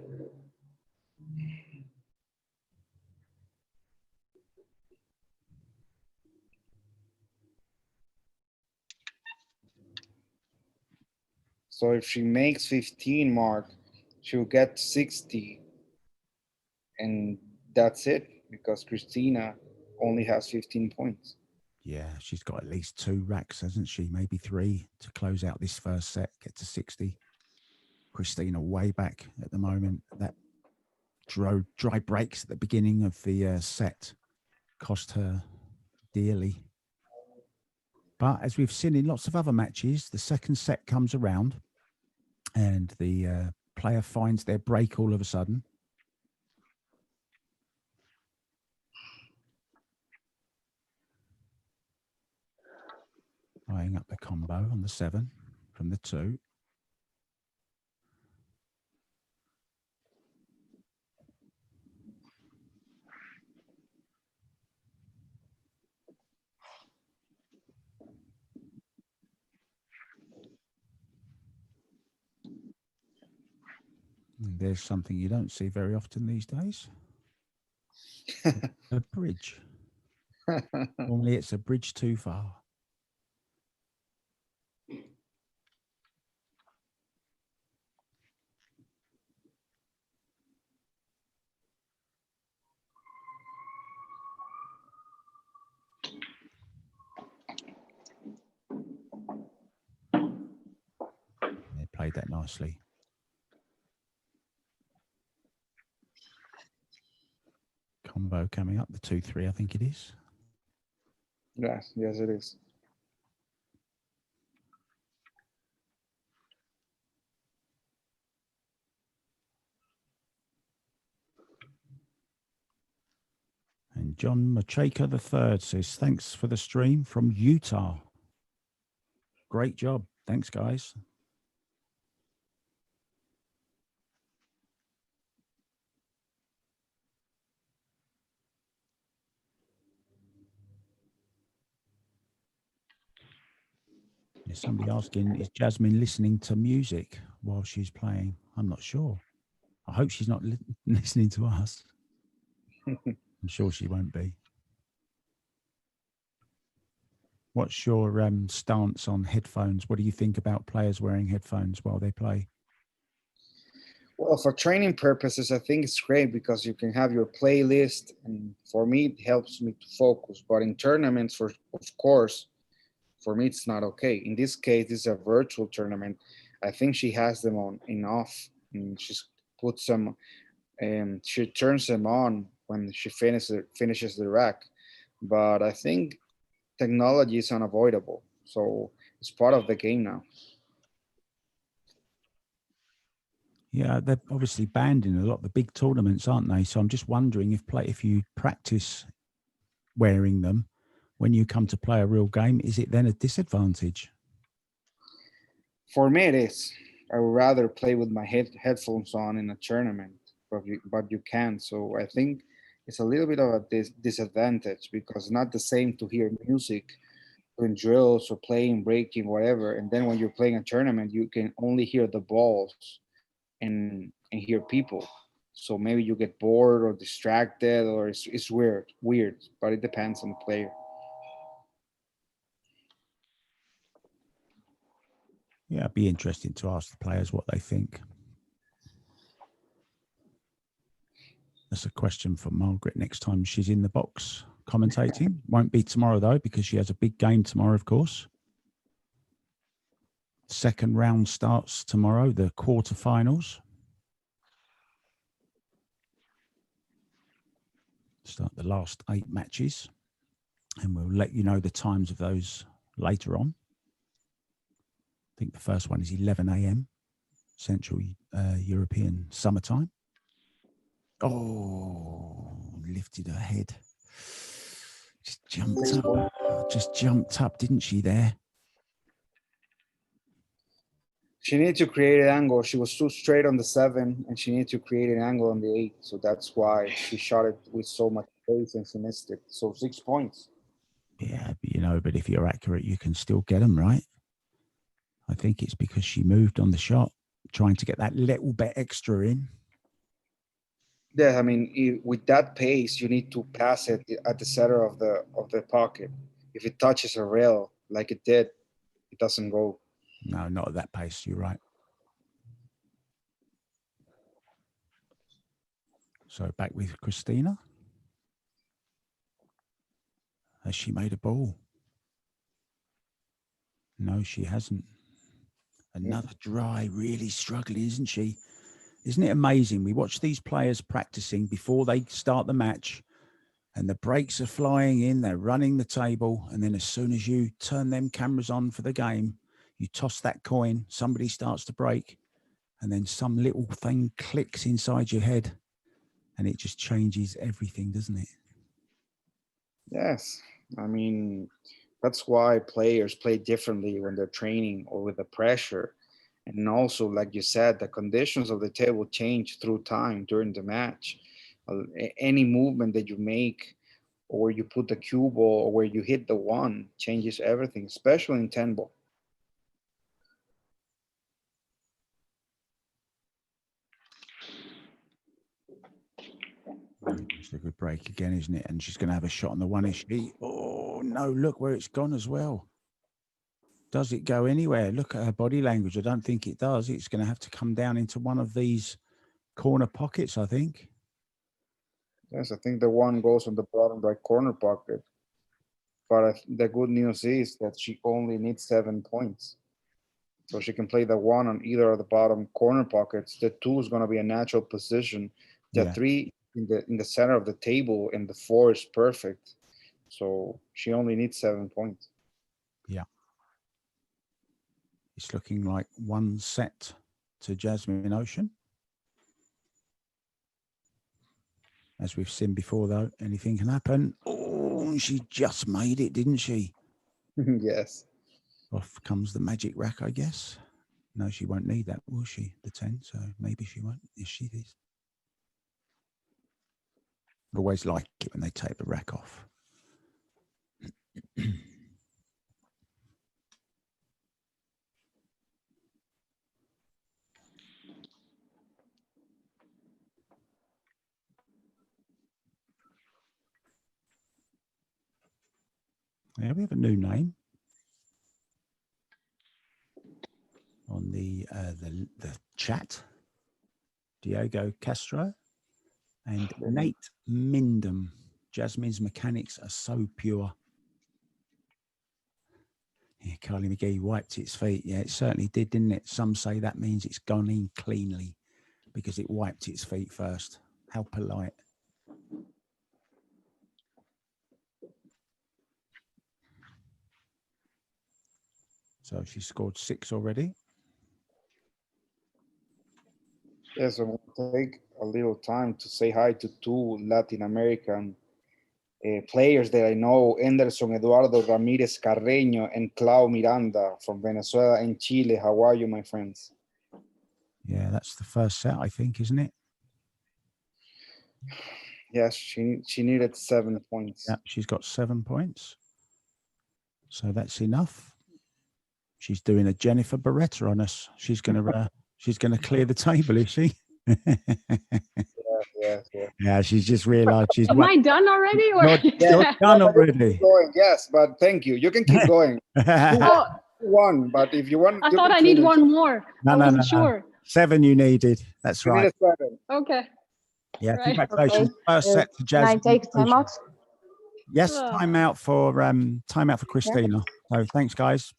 So if she makes 15, Mark, she'll get 60. And that's it, because Kristina only has 15 points. Yeah, she's got at least 2 racks, hasn't she? Maybe 3 to close out this first set, get to 60. Kristina way back at the moment. That dry breaks at the beginning of the set cost her dearly. But as we've seen in lots of other matches, the second set comes around and the player finds their break all of a sudden. Eyeing up the combo on the 7 from the 2. And there's something you don't see very often these days. A bridge. Normally it's a bridge too far. They played that nicely. combo coming up, the 2-3, I think it is. Yes, it is. And John Macheka III says, thanks for the stream from Utah. Great job. Thanks, guys. There's somebody asking, is Jasmine listening to music while she's playing? I'm not sure. I hope she's not listening to us. I'm sure she won't be. What's your stance on headphones? What do you think about players wearing headphones while they play? Well, for training purposes, I think it's great because you can have your playlist, and for me, it helps me to focus. But in tournaments, of course, for me, it's not okay. In this case, this is a virtual tournament. I think she has them on and off, and she puts them, and she turns them on when she finishes the rack. But I think technology is unavoidable, so it's part of the game now. Yeah, they're obviously banned in a lot of the big tournaments, aren't they? So I'm just wondering if you practice wearing them when you come to play a real game, is it then a disadvantage? For me, it is. I would rather play with my headphones on in a tournament, but you can't. So I think it's a little bit of a disadvantage because it's not the same to hear music doing drills or playing, breaking, whatever. And then when you're playing a tournament, you can only hear the balls and hear people. So maybe you get bored or distracted, or it's weird, but it depends on the player. Yeah, it'd be interesting to ask the players what they think. That's a question for Margaret next time she's in the box commentating. Won't be tomorrow, though, because she has a big game tomorrow, of course. Second round starts tomorrow, the quarterfinals. Start the last 8 matches, and we'll let you know the times of those later on. I think the first one is 11 a.m. Central European summertime. Oh, lifted her head. Just jumped up, didn't she, there? She needed to create an angle. She was too straight on the 7, and she needed to create an angle on the 8. So that's why she shot it with so much pace and she missed it. So 6 points. Yeah, but if you're accurate, you can still get them, right? I think it's because she moved on the shot, trying to get that little bit extra in. Yeah, I mean, with that pace, you need to pass it at the center of the pocket. If it touches a rail like it did, it doesn't go. No, not at that pace. You're right. So back with Kristina. Has she made a ball? No, she hasn't. Another dry, really struggling, isn't she? Isn't it amazing? We watch these players practicing before they start the match, and the breaks are flying in, they're running the table, and then as soon as you turn them cameras on for the game, you toss that coin, somebody starts to break, and then some little thing clicks inside your head, and it just changes everything, doesn't it? Yes. I mean, that's why players play differently when they're training or with the pressure. And also, like you said, the conditions of the table change through time during the match. Any movement that you make, or where you put the cue ball, or where you hit the 1, changes everything, especially in 10 ball. It's a good break again, isn't it? And she's going to have a shot on the 1, is she? Oh, no, look where it's gone as well. Does it go anywhere? Look at her body language. I don't think it does. It's going to have to come down into one of these corner pockets, I think. Yes, I think the 1 goes on the bottom right corner pocket. But the good news is that she only needs 7 points. So she can play the 1 on either of the bottom corner pockets. The 2 is going to be a natural position. The 3 in the center of the table, and the 4 is perfect. So she only needs 7 points. Yeah. It's looking like 1 set to Jasmin Ouschan. As we've seen before, though, anything can happen. Oh, she just made it, didn't she? Yes. Off comes the magic rack, I guess. No, she won't need that, will she? The 10, so maybe she won't. Yes, she is. I always like it when they take the rack off. Yeah, we have a new name on the chat. Diego Castro and Nate Mindham. Jasmine's mechanics are so pure. Yeah, Carly McGee wiped its feet. Yeah, it certainly did, didn't it? Some say that means it's gone in cleanly because it wiped its feet first. How polite. So she scored 6 already. Yes, I'm going to take a little time to say hi to 2 Latin American players that I know, Anderson Eduardo Ramirez Carreño and Clau Miranda from Venezuela and Chile. How are you, my friends? Yeah, that's the first set, I think, isn't it? Yes, she needed 7 points. Yeah, she's got 7 points. So that's enough. She's doing a Jennifer Barretta on us. She's gonna clear the table, is she? Yeah. Yeah, she's just realised she's. Am I done already? Or? You're done already. Going, yes, but thank you. You can keep going. Oh, 1, but if you want, I thought I need one more. I wasn't sure. 7 you needed. That's You right. need a 7. Okay. Yeah, Right. congratulations. Okay. First set to Can I Jasmin. take timeout? Yes, Oh. timeout for Kristina. So thanks, guys.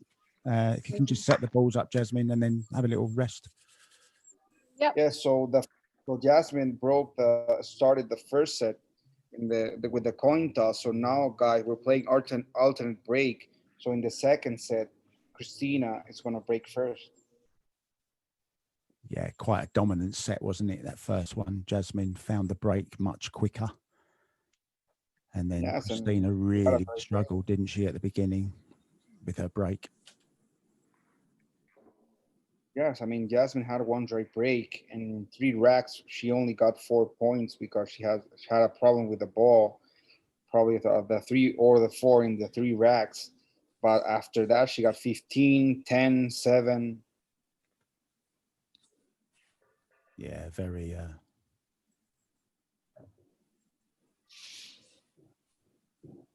If you can just set the balls up, Jasmin, and then have a little rest. Yep. Yeah, so Jasmin started the first set with the coin toss. So now, guys, we're playing alternate break. So in the second set, Kristina is going to break first. Yeah, quite a dominant set, wasn't it? That first one, Jasmin found the break much quicker. And then Kristina really struggled, didn't she, at the beginning with her break? Yes, I mean, Jasmin had 1 dry break, and in 3 racks, she only got 4 points because she had a problem with the ball, probably the 3 or the 4 in the 3 racks. But after that, she got 15, 10, 7. Yeah, very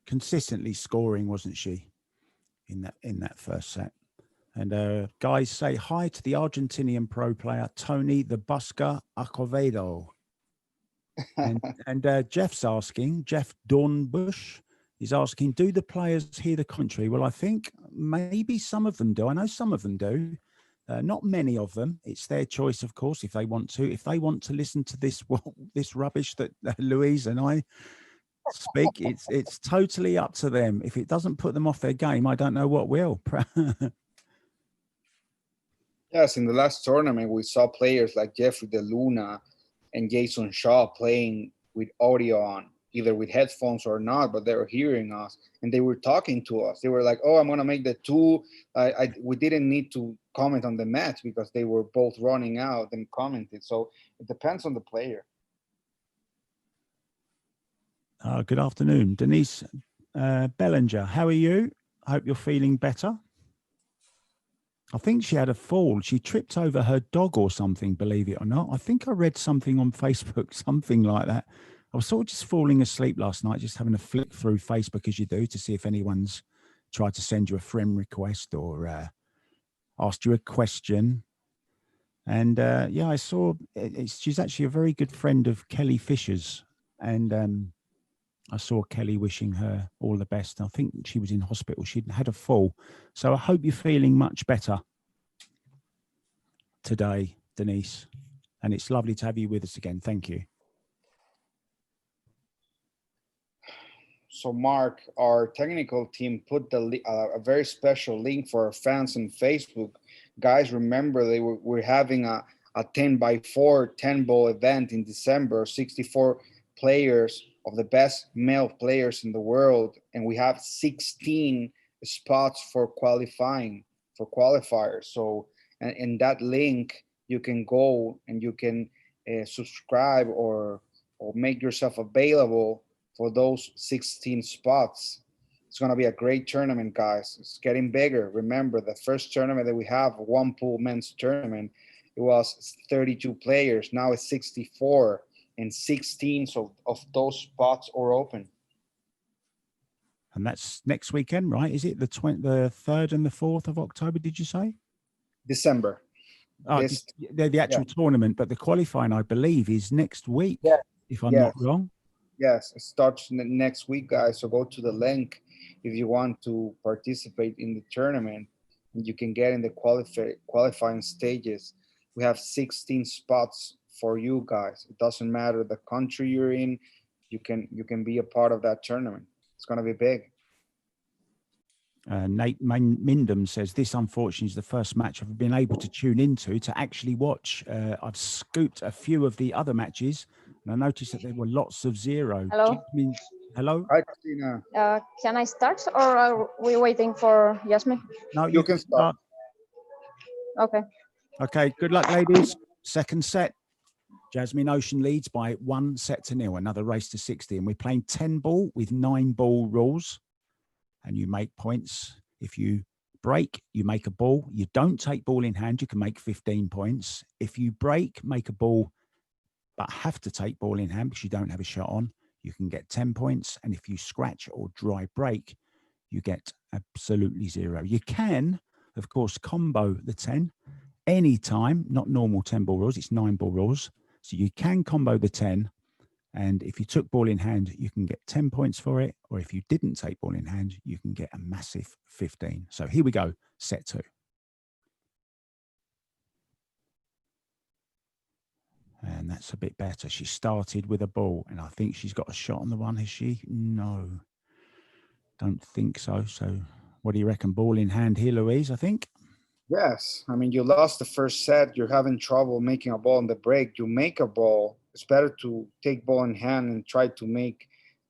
consistently scoring, wasn't she, in that first set? And guys, say hi to the Argentinian pro player Tony the Busker Acovedo. and Jeff's asking, Jeff Dornbush is asking, do the players hear the commentary? Well, I think maybe some of them do. I know some of them do. Not many of them. It's their choice, of course, if they want to. If they want to listen to this rubbish that Louise and I speak, it's totally up to them. If it doesn't put them off their game, I don't know what will. Yes, in the last tournament, we saw players like Jeffrey De Luna and Jason Shaw playing with audio on, either with headphones or not, but they were hearing us and they were talking to us. They were like, "Oh, I'm going to make the 2." We didn't need to comment on the match because they were both running out and commented. So it depends on the player. Good afternoon, Denise Bellinger. How are you? I hope you're feeling better. I think she had a fall. She tripped over her dog or something, believe it or not. I think I read something on Facebook, something like that. I was sort of just falling asleep last night, just having a flick through Facebook as you do to see if anyone's tried to send you a friend request or asked you a question. And yeah, I saw she's actually a very good friend of Kelly Fisher's. And I saw Kelly wishing her all the best. I think she was in hospital. She'd had a fall. So I hope you're feeling much better today, Denise. And it's lovely to have you with us again. Thank you. So Mark, our technical team put a very special link for our fans on Facebook. Guys, remember we're having a 10x4 10 ball event in December, 64 players of the best male players in the world, and we have 16 spots for qualifying, for qualifiers. So and in that link you can go and you can subscribe or make yourself available for those 16 spots. It's going to be a great tournament, guys. It's getting bigger. Remember, the first tournament that we have, one pool men's tournament, it was 32 players. Now it's 64, and 16 of those spots are open. And that's next weekend, right? Is it the 3rd and the 4th of October, did you say? December. Oh, the actual tournament, but the qualifying, I believe, is next week, if I'm not wrong. Yes, it starts next week, guys. So go to the link if you want to participate in the tournament. You can get in the qualifying stages. We have 16 spots for you guys. It doesn't matter the country you're in. You can be a part of that tournament. It's going to be big. Nate Mindham says, this unfortunately is the first match I've been able to tune into to actually watch. I've scooped a few of the other matches and I noticed that there were lots of zero. Hello. Jasmin, hello. Hi, Kristina. Can I start or are we waiting for Jasmin? No, you can start. Okay. Okay, good luck, ladies. Second set. Jasmin Ouschan leads by 1-0. Another race to 60. And we're playing 10 ball with 9 ball rules. And you make points. If you break, you make a ball. You don't take ball in hand, you can make 15 points. If you break, make a ball, but have to take ball in hand because you don't have a shot on, you can get 10 points. And if you scratch or dry break, you get absolutely 0. You can, of course, combo the 10 anytime, not normal 10 ball rules, it's 9 ball rules. So you can combo the 10. And if you took ball in hand, you can get 10 points for it. Or if you didn't take ball in hand, you can get a massive 15. So here we go, set 2. And that's a bit better. She started with a ball, and I think she's got a shot on the one, has she? No, don't think so. So what do you reckon? Ball in hand here, Louise, I think? Yes. I mean, you lost the first set. You're having trouble making a ball in the break. You make a ball. It's better to take ball in hand and try to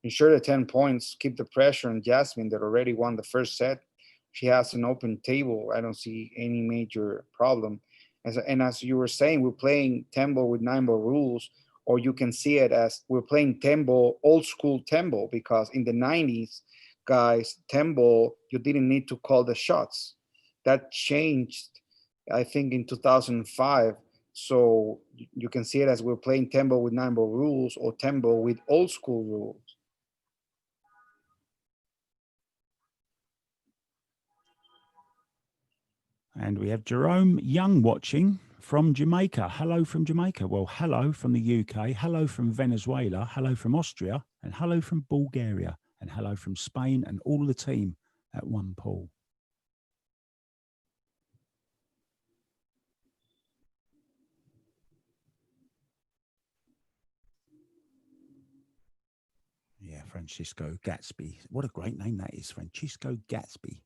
ensure the 10 points, keep the pressure on Jasmin that already won the first set. She has an open table. I don't see any major problem. And as you were saying, we're playing 10 ball with 9 ball rules, or you can see it as we're playing 10 ball, old school 10 ball, because in the 90s, guys, 10 ball, you didn't need to call the shots. That changed, I think, in 2005. So you can see it as we're playing 10 ball with 9 ball rules or 10 ball with old school rules. And we have Jerome Young watching from Jamaica. Hello from Jamaica. Well, hello from the UK. Hello from Venezuela. Hello from Austria. And hello from Bulgaria. And hello from Spain and all the team at one pool. Yeah, Francisco Gatsby. What a great name that is, Francisco Gatsby.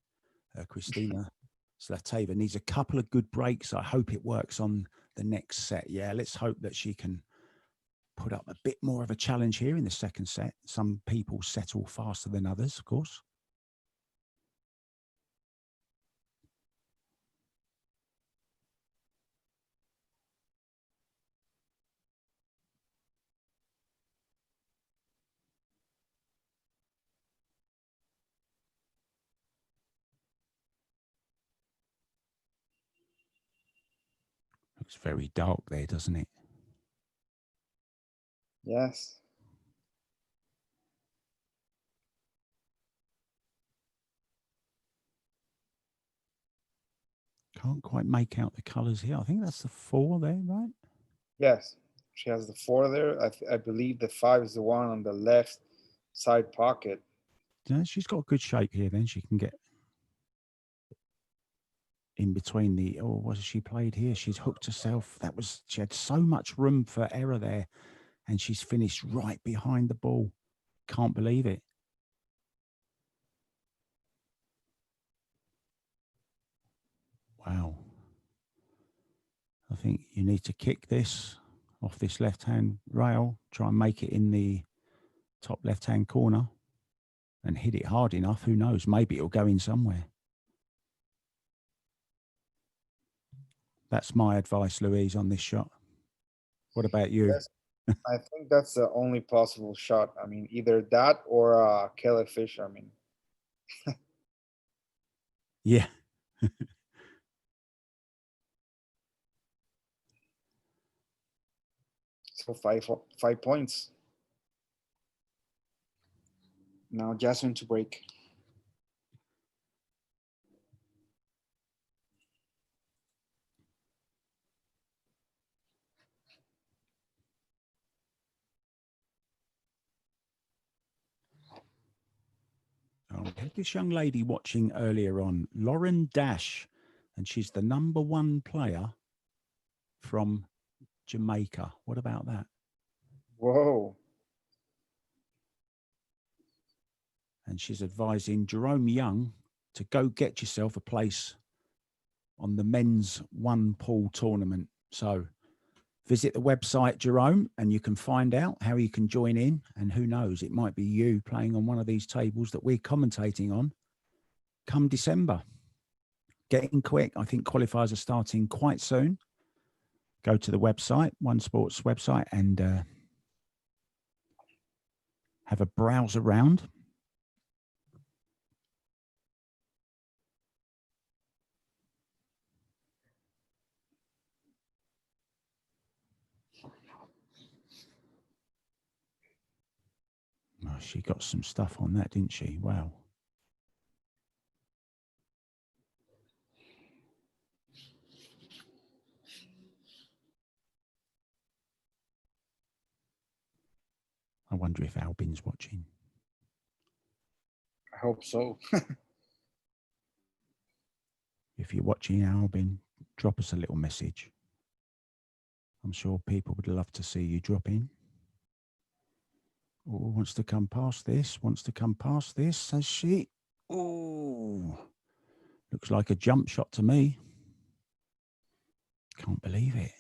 Kristina Zlateva needs a couple of good breaks. I hope it works on the next set. Yeah, let's hope that she can put up a bit more of a challenge here in the second set. Some people settle faster than others, of course. Looks very dark there, doesn't it? Yes. Can't quite make out the colours here. I think that's the 4 there, right? Yes. She has the 4 there. I believe the 5 is the one on the left side pocket. Yeah, she's got a good shape here then. She can get in between the, oh, what has she played here? She's hooked herself. She had so much room for error there. And she's finished right behind the ball. Can't believe it. Wow. I think you need to kick this off this left-hand rail, try and make it in the top left-hand corner and hit it hard enough. Who knows? Maybe it'll go in somewhere. That's my advice, Louise, on this shot. What about you? Yes, I think that's the only possible shot. I mean, either that or Kelly Fisher. I mean, Yeah. so 5 points. Now Jasmin to break. We had this young lady watching earlier on, Lauren Dash, and she's the #1 player from Jamaica. What about that? Whoa. And she's advising Jerome Young to go get yourself a place on the men's one pool tournament. So visit the website, Jerome, and you can find out how you can join in. And who knows, it might be you playing on one of these tables that we're commentating on come December. Get in quick. I think qualifiers are starting quite soon. Go to the website, One Sports website, and have a browse around. Oh, she got some stuff on that, didn't she? Wow. I wonder if Albin's watching. I hope so. If you're watching, Albin, drop us a little message. I'm sure people would love to see you drop in. Oh, wants to come past this, says she. Oh, looks like a jump shot to me. Can't believe it.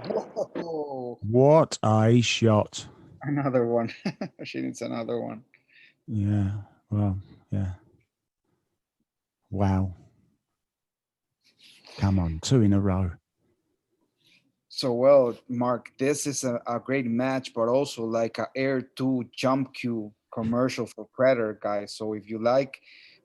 Whoa. What a shot. Another one. She needs another one. Yeah, well, yeah. Wow. Come on, 2 in a row. So, well, Mark, this is a great match, but also like a Air 2 jump cue commercial for Predator, guys. So if you like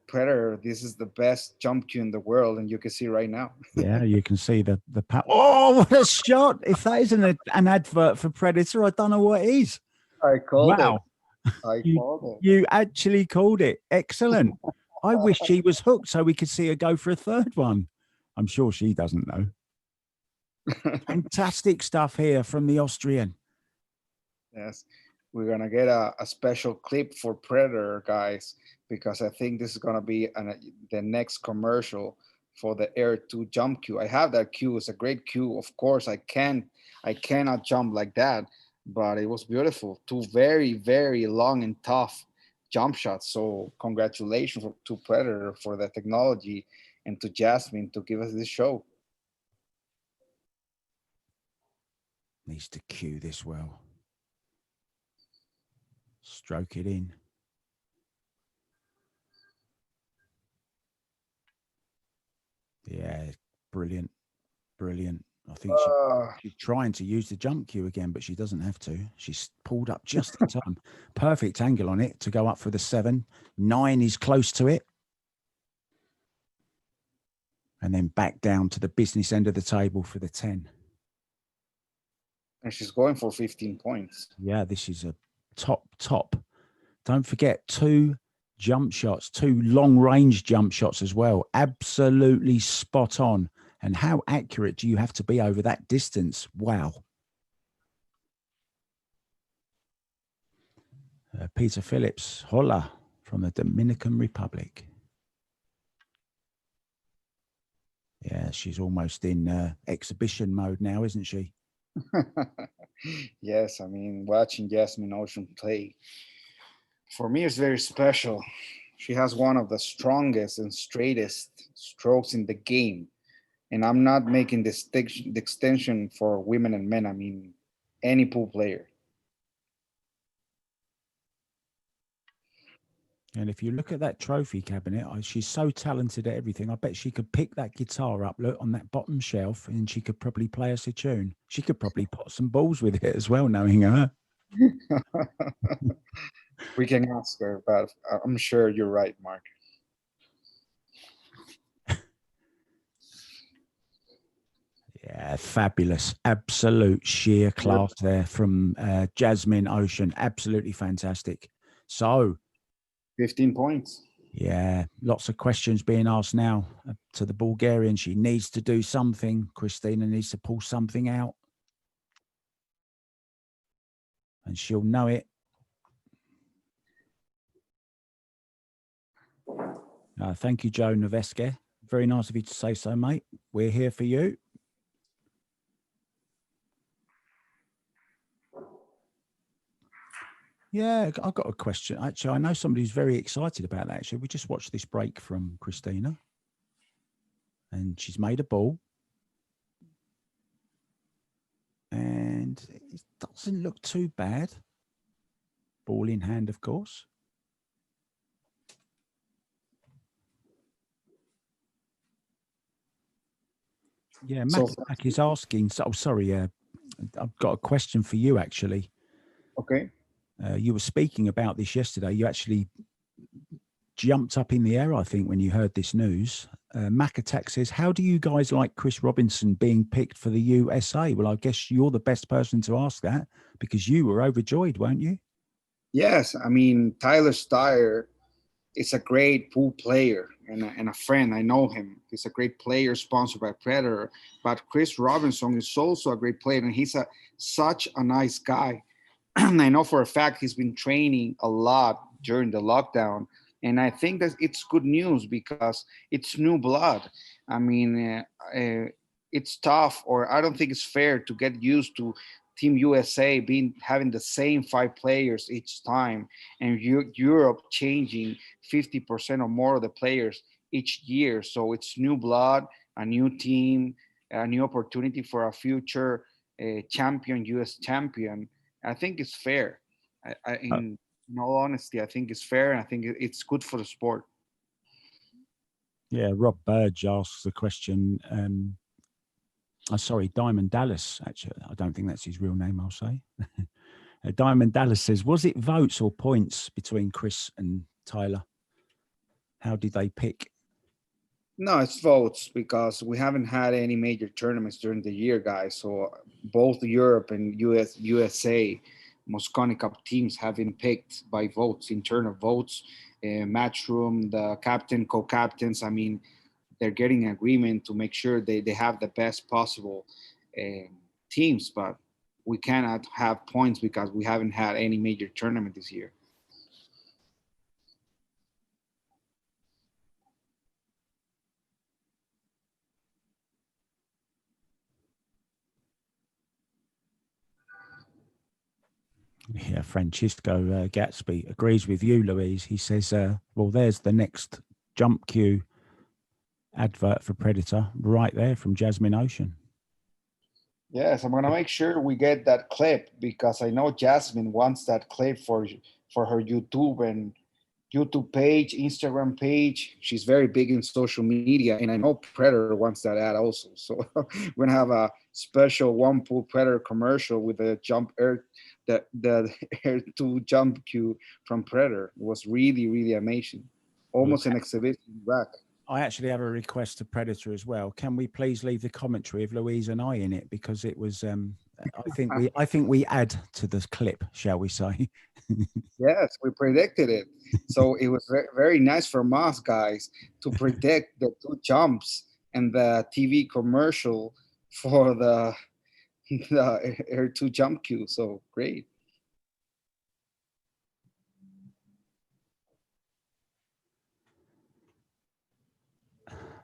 Predator, this is the best jump cue in the world, and you can see right now. Yeah, you can see the oh, what a shot. If that isn't an advert for Predator, I don't know what is. I called Wow. it. I called it. You actually called it. Excellent. I wish she was hooked so we could see her go for a third one. I'm sure she doesn't know. Fantastic stuff here from the Austrian. Yes, we're going to get a special clip for Predator, guys, because I think this is going to be the next commercial for the Air 2 jump cue. I have that cue. It's a great cue. Of course, I cannot jump like that, but it was beautiful. 2 very, very long and tough jump shots. So congratulations to Predator for the technology and to Jasmin to give us this show. Needs to cue this well. Stroke it in. Yeah, brilliant. Brilliant. I think she's trying to use the jump cue again, but she doesn't have to. She's pulled up just in time. Perfect angle on it to go up for the 7. 9 is close to it. And then back down to the business end of the table for the 10. And she's going for 15 points. Yeah, this is a top. Don't forget 2 jump shots, 2 long-range jump shots as well. Absolutely spot on. And how accurate do you have to be over that distance? Wow. Peter Phillips, hola, from the Dominican Republic. Yeah, she's almost in exhibition mode now, isn't she? Yes, I mean, watching Jasmin Ouschan play, for me, it's very special. She has one of the strongest and straightest strokes in the game. And I'm not making the extension for women and men. I mean, any pool player. And if you look at that trophy cabinet, she's so talented at everything. I bet she could pick that guitar up, look, on that bottom shelf, and she could probably play us a tune. She could probably pot some balls with it as well, knowing her. We can ask her, but I'm sure you're right, Mark. Yeah, fabulous. Absolute sheer class there from Jasmin Ouschan. Absolutely fantastic. So, 15 points. Yeah, lots of questions being asked now to the Bulgarian. She needs to do something. Kristina needs to pull something out. And she'll know it. Thank you, Joe Noveske. Very nice of you to say so, mate. We're here for you. Yeah, I've got a question. Actually, I know somebody who's very excited about that. Actually, we just watched this break from Kristina. And she's made a ball. And it doesn't look too bad. Ball in hand, of course. Yeah, Mac is asking. So, sorry, I've got a question for you, actually. Okay. You were speaking about this yesterday. You actually jumped up in the air, I think, when you heard this news. Mac Attack says, how do you guys like Chris Robinson being picked for the USA? Well, I guess you're the best person to ask that because you were overjoyed, weren't you? Yes. I mean, Tyler Steyer is a great pool player and a friend. I know him. He's a great player sponsored by Predator. But Chris Robinson is also a great player, and he's such a nice guy. I know for a fact he's been training a lot during the lockdown. And I think that it's good news because it's new blood. I mean, it's tough, or I don't think it's fair to get used to Team USA having the same 5 players each time, and Europe changing 50% or more of the players each year. So it's new blood, a new team, a new opportunity for a future champion, US champion. I think it's fair. In all honesty, I think it's fair, and I think it's good for the sport. Yeah, Rob Burge asks the question. Sorry, Diamond Dallas, actually. I don't think that's his real name, I'll say. Diamond Dallas says, was it votes or points between Chris and Tyler? How did they pick? No, it's votes because we haven't had any major tournaments during the year, guys. So both Europe and USA Mosconi Cup teams have been picked by votes, internal votes, matchroom, the captain, co-captains. I mean, they're getting an agreement to make sure they have the best possible teams, but we cannot have points because we haven't had any major tournament this year. Yeah, Francisco Gatsby agrees with you, Louise. He says, well, there's the next Jump Q advert for Predator right there from Jasmin Ouschan. Yes, I'm going to make sure we get that clip because I know Jasmin wants that clip for her YouTube page, Instagram page. She's very big in social media, and I know Predator wants that ad also. So we're going to have a special One Pool Predator commercial with the the Air 2 jump cue from Predator. It was really, really amazing. Almost an exhibition rack. I actually have a request to Predator as well. Can we please leave the commentary of Louise and I in it, because it was I think we add to the clip, shall we say. Yes, we predicted it. So it was very nice from us guys to predict the two jumps and the TV commercial for the Air 2 jump cue. So great.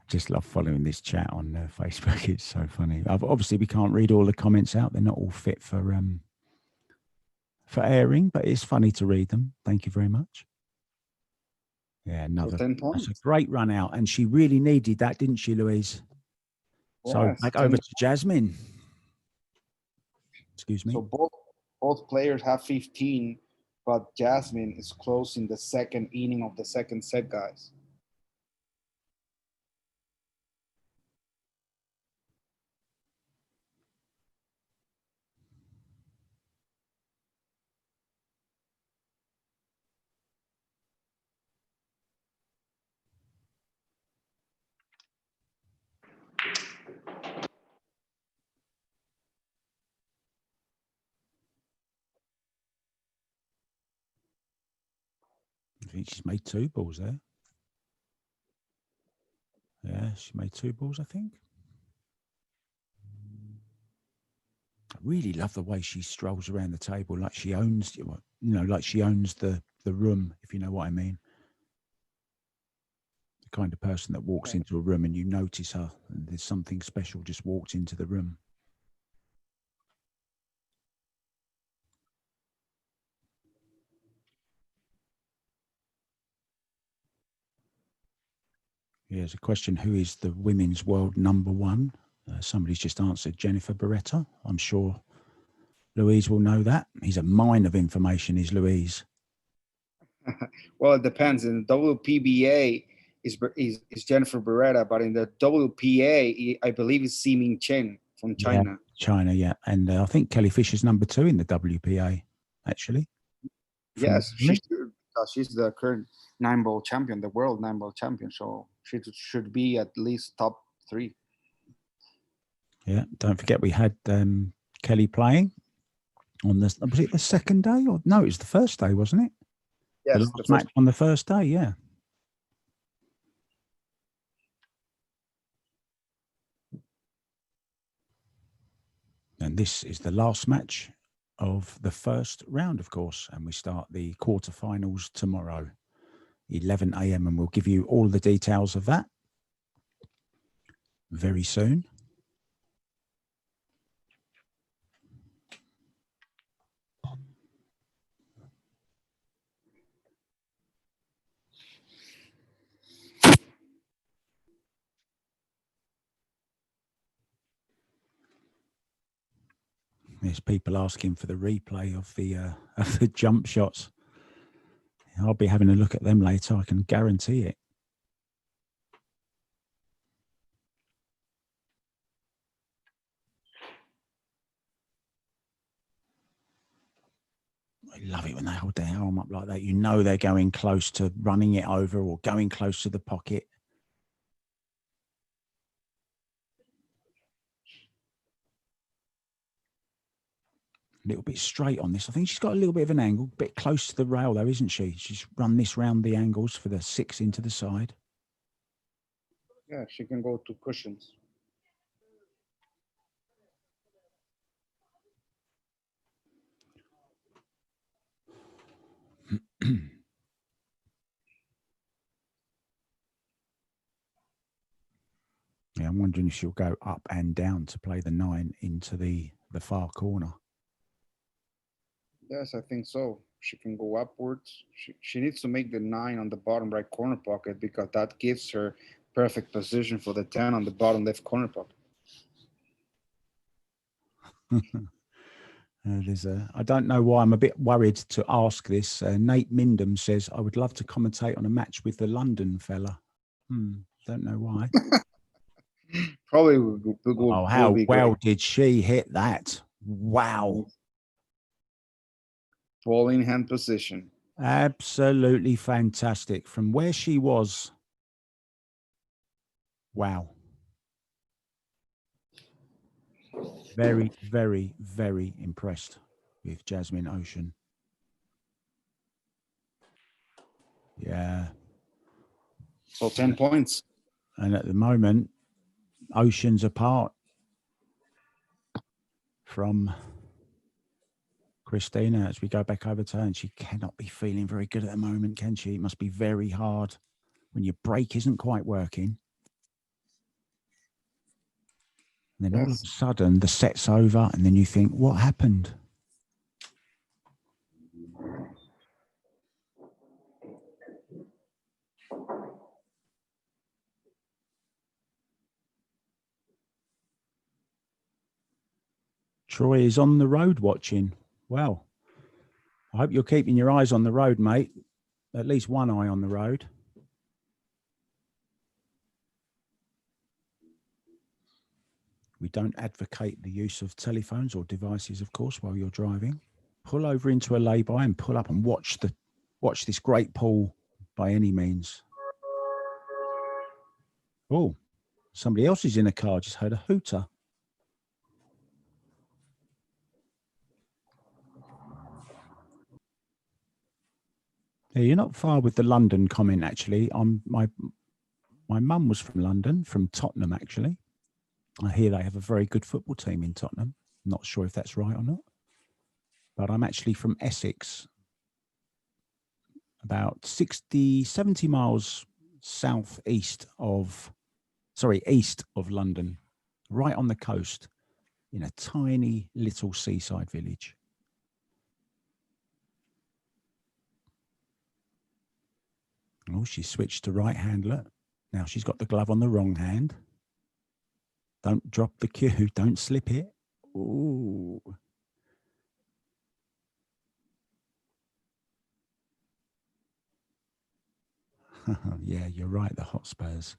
Just love following this chat on Facebook. It's so funny. Obviously, we can't read all the comments out. They're not all fit for airing, but it's funny to read them. Thank you very much. Yeah, So 10 points. That's a great run out, and she really needed that, didn't she, Louise? Yes, so back over to Jasmin. Excuse me. So both players have 15, but Jasmin is closing the second inning of the second set, guys. I think she's made 2 balls there. Yeah, she made 2 balls, I think. I really love the way she strolls around the table like she owns, like she owns the room, if you know what I mean. The kind of person that walks into a room and you notice her, and there's something special just walked into the room. Yeah, there's a question, who is the women's world number 1? Somebody's just answered, Jennifer Barretta. I'm sure Louise will know that. He's a mine of information, is Louise. Well, it depends. In the WPBA is Jennifer Barretta, but in the WPA, I believe it's Ximing Chen from China. Yeah, China, yeah. And I think Kelly Fisher's number 2 in the WPA, actually. Yes, she's the current 9-ball champion, the world 9-ball champion. So she should be at least top 3. Yeah, don't forget we had Kelly playing on was it the second day? Or no, it was the first day, wasn't it? Yes, the last match on the first day, yeah. And this is the last match of the first round, of course, and we start the quarterfinals tomorrow, 11 a.m, and we'll give you all the details of that very soon. There's people asking for the replay of the jump shots. I'll be having a look at them later, I can guarantee it. I love it when they hold their arm up like that. You know they're going close to running it over or going close to the pocket. A little bit straight on this. I think she's got a little bit of an angle, a bit close to the rail though, isn't she? She's run this round the angles for the 6 into the side. Yeah, she can go to cushions. Yeah, I'm wondering if she'll go up and down to play the 9 into the far corner. Yes, I think so. She can go upwards. She needs to make the 9 on the bottom right corner pocket because that gives her perfect position for the 10 on the bottom left corner pocket. I don't know why I'm a bit worried to ask this. Nate Mindham says, I would love to commentate on a match with the London fella. Don't know why. Probably oh, how well did she hit that? Wow. Ball in hand position. Absolutely fantastic. From where she was. Wow. Very, very, very impressed with Jasmin Ouschan. Yeah. So 10 points. And at the moment, oceans apart from Kristina as we go back over to her, and she cannot be feeling very good at the moment, can she? It must be very hard when your break isn't quite working. And then all of a sudden the set's over and then you think, what happened? Troy is on the road watching. Well, I hope you're keeping your eyes on the road, mate. At least one eye on the road. We don't advocate the use of telephones or devices, of course, while you're driving. Pull over into a lay-by and pull up and watch this great pool by any means. Oh, somebody else is in a car. Just heard a hooter. Yeah, you're not far with the London comment, actually. My mum was from London, from Tottenham, actually. I hear they have a very good football team in Tottenham. I'm not sure if that's right or not. But I'm actually from Essex, about 70 miles east of London, right on the coast, in a tiny little seaside village. Oh, she switched to right hand. Look, now she's got the glove on the wrong hand. Don't drop the cue. Don't slip it. Ooh. Yeah, you're right, the Hotspurs.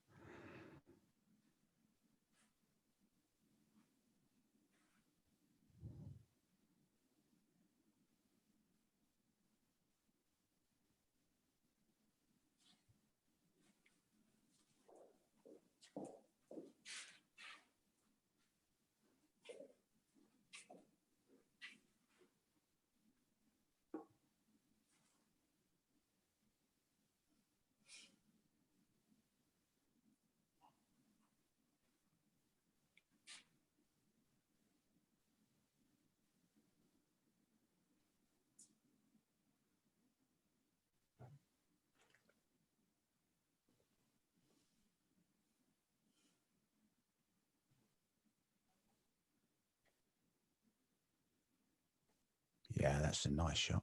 Yeah, that's a nice shot.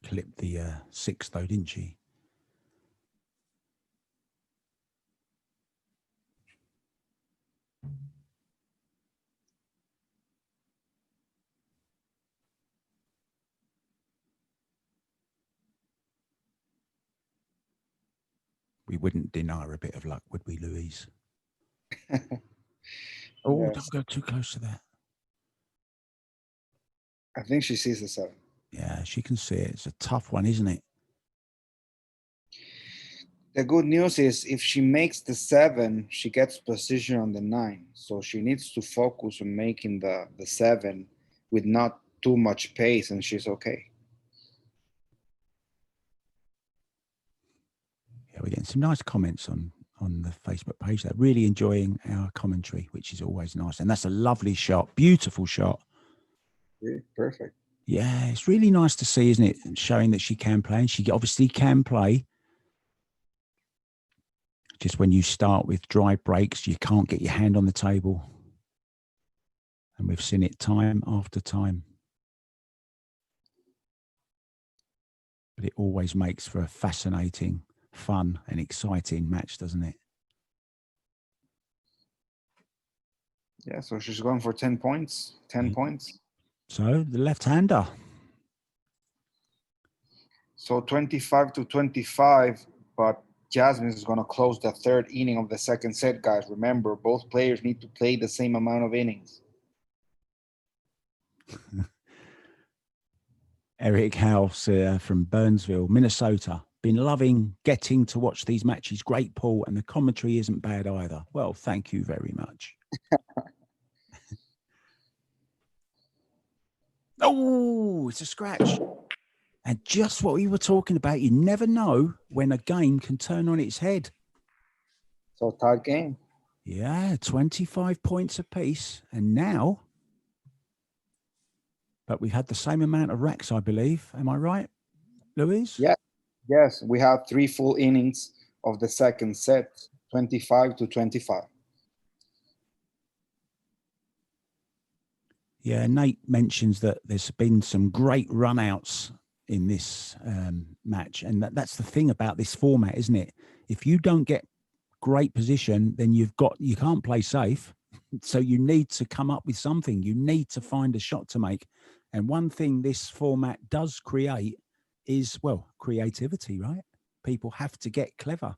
Clipped the six, though, didn't she? We wouldn't deny her a bit of luck, would we, Louise? Oh, Yes. don't go too close to that. I think she sees the 7. Yeah, she can see it. It's a tough one, isn't it? The good news is if she makes the 7, she gets position on the 9. So she needs to focus on making the 7 with not too much pace, and she's okay. Yeah, we're getting some nice comments on the Facebook page. They're really enjoying our commentary, which is always nice. And that's a lovely shot. Beautiful shot. Yeah, perfect. Yeah, it's really nice to see, isn't it? Showing that she can play, and she obviously can play. Just when you start with dry breaks, you can't get your hand on the table. And we've seen it time after time. But it always makes for a fascinating, fun and exciting match, doesn't it? Yeah, so she's going for 10 points. 10 points. So the left-hander. So 25-25, but Jasmin is going to close the 3rd inning of the 2nd set, guys. Remember, both players need to play the same amount of innings. Eric House from Burnsville, Minnesota. Been loving getting to watch these matches. Great pool, and the commentary isn't bad either. Well, thank you very much. Oh, it's a scratch. And just what we were talking about, you never know when a game can turn on its head. So tight game. Yeah, 25 points apiece. And now, but we've had the same amount of racks, I believe. Am I right, Louise? Yeah. Yes, we have 3 full innings of the second set, 25-25. Yeah, Nate mentions that there's been some great run-outs in this match. And that's the thing about this format, isn't it? If you don't get great position, then you can't play safe. So you need to come up with something. You need to find a shot to make. And one thing this format does create is, well, creativity, right? People have to get clever.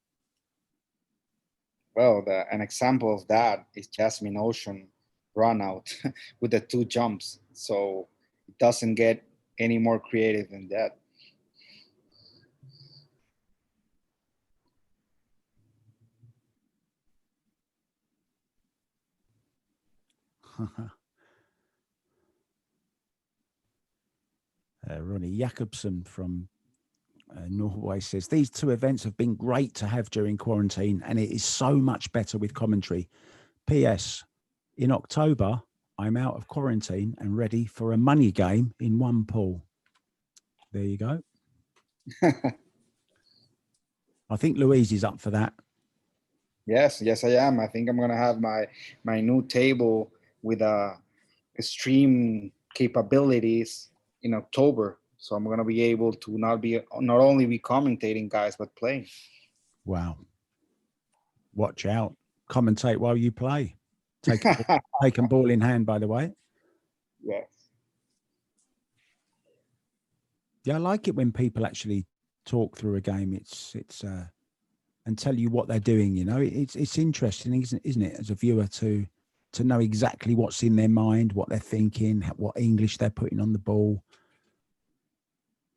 Well, an example of that is Jasmin Ouschan run out with the 2 jumps. So it doesn't get any more creative than that. Ronnie Jakobsen from Norway says, these 2 events have been great to have during quarantine, and it is so much better with commentary. P.S. In October, I'm out of quarantine and ready for a money game in 1 pool. There you go. I think Louise is up for that. Yes, I am. I think I'm going to have my new table with stream capabilities in October. So I'm going to be able to not only be commentating, guys, but playing. Wow. Watch out. Commentate while you play. Take a ball in hand, by the way. Yes. Yeah, I like it when people actually talk through a game. It's and tell you what they're doing. You know, it's interesting, isn't it, as a viewer to know exactly what's in their mind, what they're thinking, what English they're putting on the ball.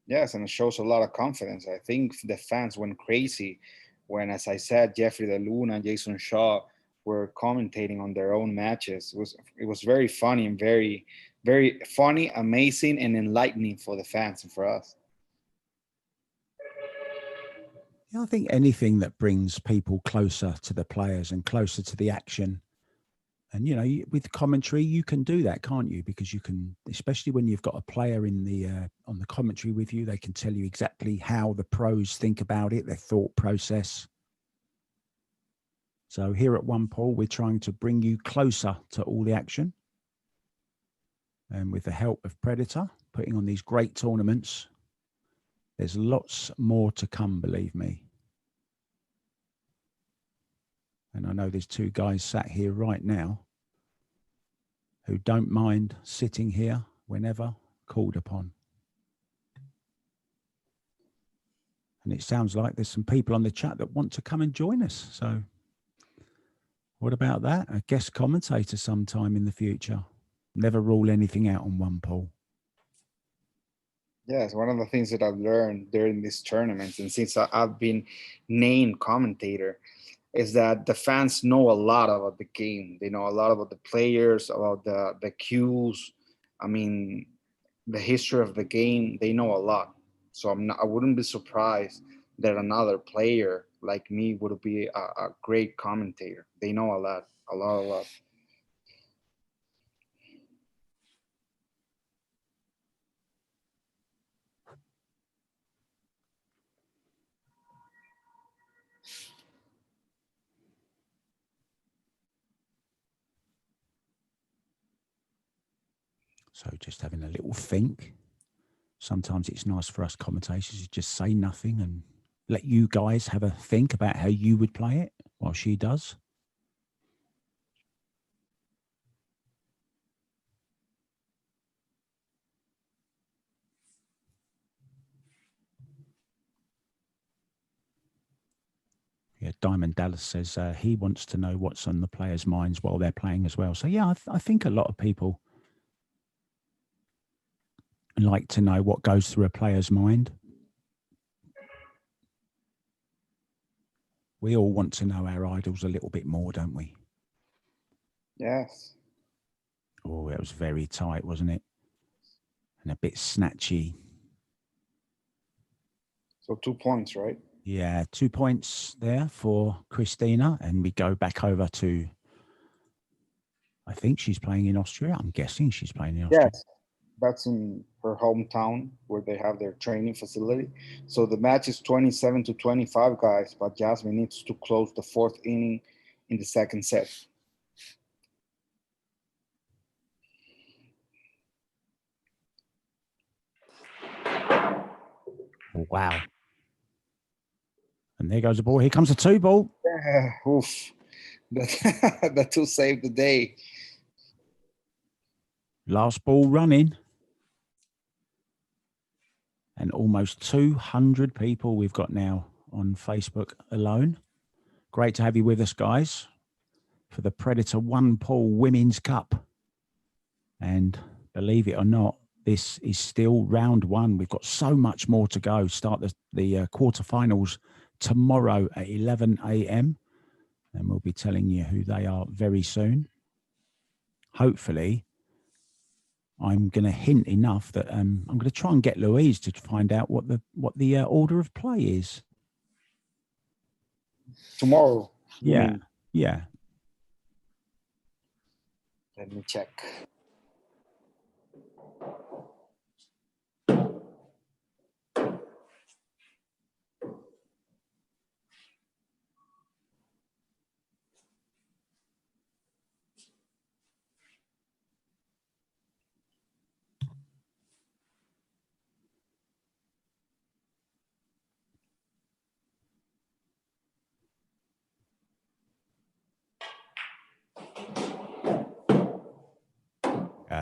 Yes, and it shows a lot of confidence. I think the fans went crazy when, as I said, Jeffrey De Luna and Jason Shaw were commentating on their own matches. It was very funny and very, very funny, amazing, and enlightening for the fans and for us. Yeah, I think anything that brings people closer to the players and closer to the action. And, you know, with commentary, you can do that, can't you? Because you can, especially when you've got a player in the on the commentary with you, they can tell you exactly how the pros think about it, their thought process. So here at One Pool, we're trying to bring you closer to all the action. And with the help of Predator, putting on these great tournaments, there's lots more to come, believe me. And I know there's 2 guys sat here right now who don't mind sitting here whenever called upon. And it sounds like there's some people on the chat that want to come and join us. So what about that? A guest commentator sometime in the future. Never rule anything out on One Pool. Yes, one of the things that I've learned during these tournaments, and since I've been named commentator, is that the fans know a lot about the game. They know a lot about the players, about the cues. I mean, the history of the game. They know a lot. So I wouldn't be surprised that another player like me would be a great commentator. They know a lot. So just having a little think. Sometimes it's nice for us commentators to just say nothing and let you guys have a think about how you would play it while she does. Yeah, Diamond Dallas says he wants to know what's on the players' minds while they're playing as well. So, yeah, I think a lot of people like to know what goes through a player's mind. We all want to know our idols a little bit more, don't we? Yes. Oh, it was very tight, wasn't it? And a bit snatchy. So 2 points, right? Yeah, 2 points there for Kristina. And we go back over to, I think she's playing in Austria. I'm guessing she's playing in Austria. Yes, that's in her hometown where they have their training facility. So the match is 27-25, guys, but Jasmin needs to close the fourth inning in the second set. Wow. And there goes the ball. Here comes the 2 ball. Yeah, oof. That two saved the day. Last ball running. And almost 200 people we've got now on Facebook alone. Great to have you with us, guys, for the Predator 1 Pool Women's Cup. And believe it or not, this is still round 1. We've got so much more to go. Start the quarterfinals tomorrow at 11 a.m. And we'll be telling you who they are very soon. Hopefully, I'm going to hint enough that I'm going to try and get Louise to find out what the order of play is. Tomorrow. Yeah, yeah. Let me check.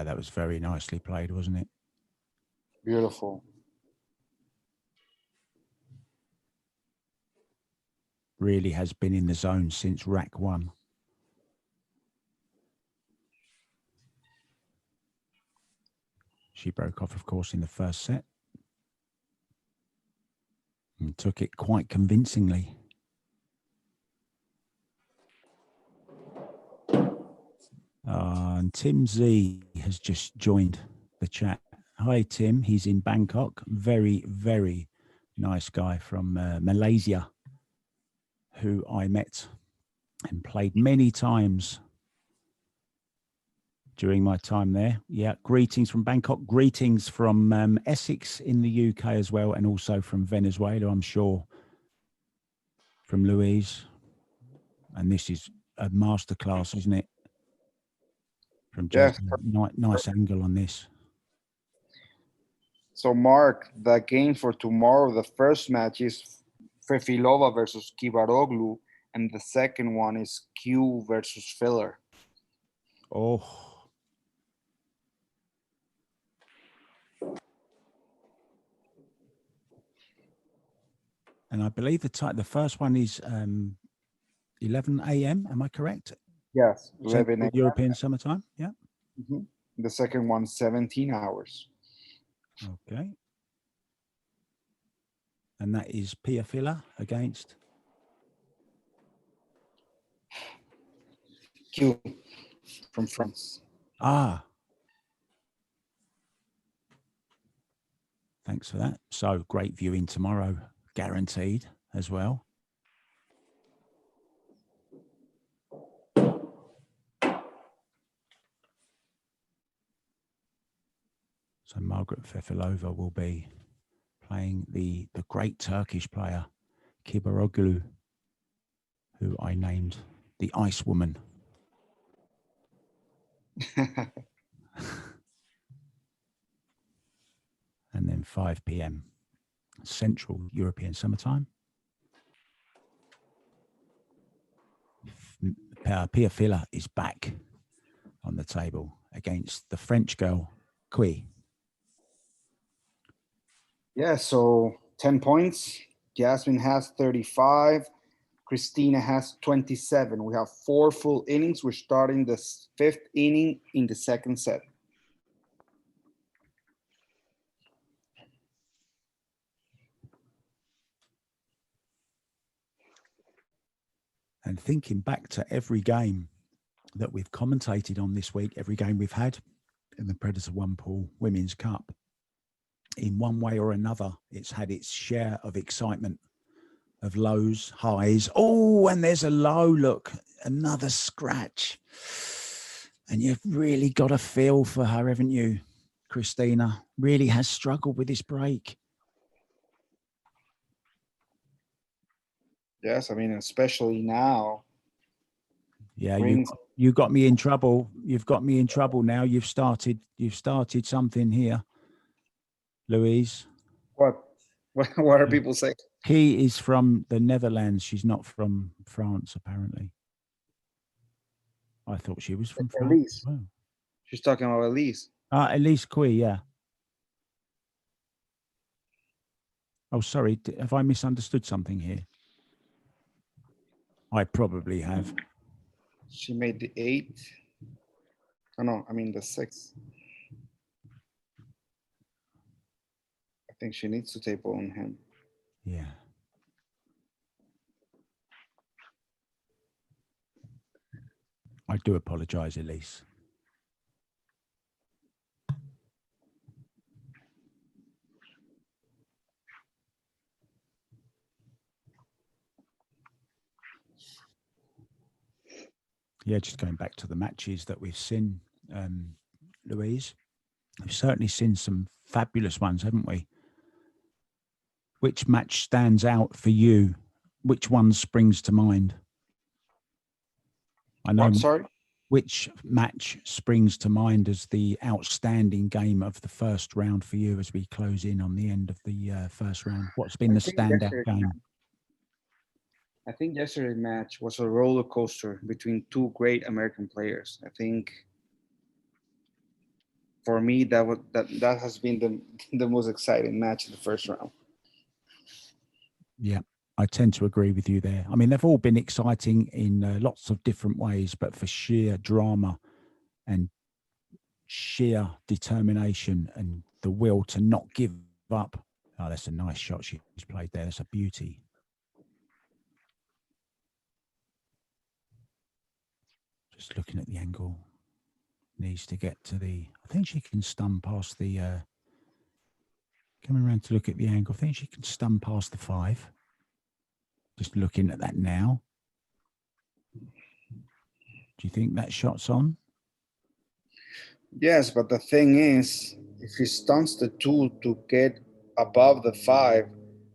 That was very nicely played, wasn't it? Beautiful. Really has been in the zone since rack 1. She broke off, of course, in the first set. And took it quite convincingly. And Tim Z has just joined the chat. Hi, Tim. He's in Bangkok. Very, very nice guy from Malaysia, who I met and played many times during my time there. Yeah, greetings from Bangkok. Greetings from Essex in the UK as well, and also from Venezuela, I'm sure, from Louise. And this is a masterclass, isn't it? From Jasmin. Yes. Nice angle on this. So, Mark, the game for tomorrow, the first match is Fefilova versus Kibaroglu, and the second one is Qiu versus Filler. Oh. And I believe the first one is 11 a.m. Am I correct? Yes, 11 a.m. European summertime. Yeah. Mm-hmm. The second one, 17 hours. Okay. And that is Pia Filler against Qiu from France. Ah. Thanks for that. So great viewing tomorrow, guaranteed as well. So Margaret Fefilova will be playing the great Turkish player, Kibaroglu, who I named the Ice Woman. And then 5 p.m. Central European summertime. Pia Filler is back on the table against the French girl, Qiu. Yeah, so 10 points. Jasmin has 35. Kristina has 27. We have 4 full innings. We're starting the 5th inning in the second set. And thinking back to every game that we've commentated on this week, every game we've had in the Predator 1 Pool Women's Cup, in one way or another, it's had its share of excitement, of lows, highs. Oh, and there's a low, look, another scratch. And you've really got a feel for her, haven't you? Kristina really has struggled with this break. Yes, I mean, especially now. Yeah, you got me in trouble. You've got me in trouble now. You've started something here, Louise. What are people saying? He is from the Netherlands. She's not from France, apparently. I thought she was from France. Elise. Oh. She's talking about Elise. Elise Qiu, yeah. Oh, sorry. Have I misunderstood something here? I probably have. She made the 8th. Oh, no, I mean the 6th. I think she needs to table on him. Yeah. I do apologize, Elise. Yeah, just going back to the matches that we've seen, Louise. We've certainly seen some fabulous ones, haven't we? Which match stands out for you? Which one springs to mind? I know. Sorry? Which match springs to mind as the outstanding game of the first round for you as we close in on the end of the first round? What's been the standout game? I think yesterday's match was a roller coaster between two great American players. I think for me that has been the most exciting match in the first round. Yeah, I tend to agree with you there. I mean, they've all been exciting in lots of different ways, but for sheer drama and sheer determination and the will to not give up. Oh, that's a nice shot she's played there. That's a beauty. Just looking at the angle. Needs to get to the... I think she can stun past the... coming around to look at the angle. I think she can stun past the 5. Just looking at that now. Do you think that shot's on? Yes, but the thing is, if she stuns the 2 to get above the 5,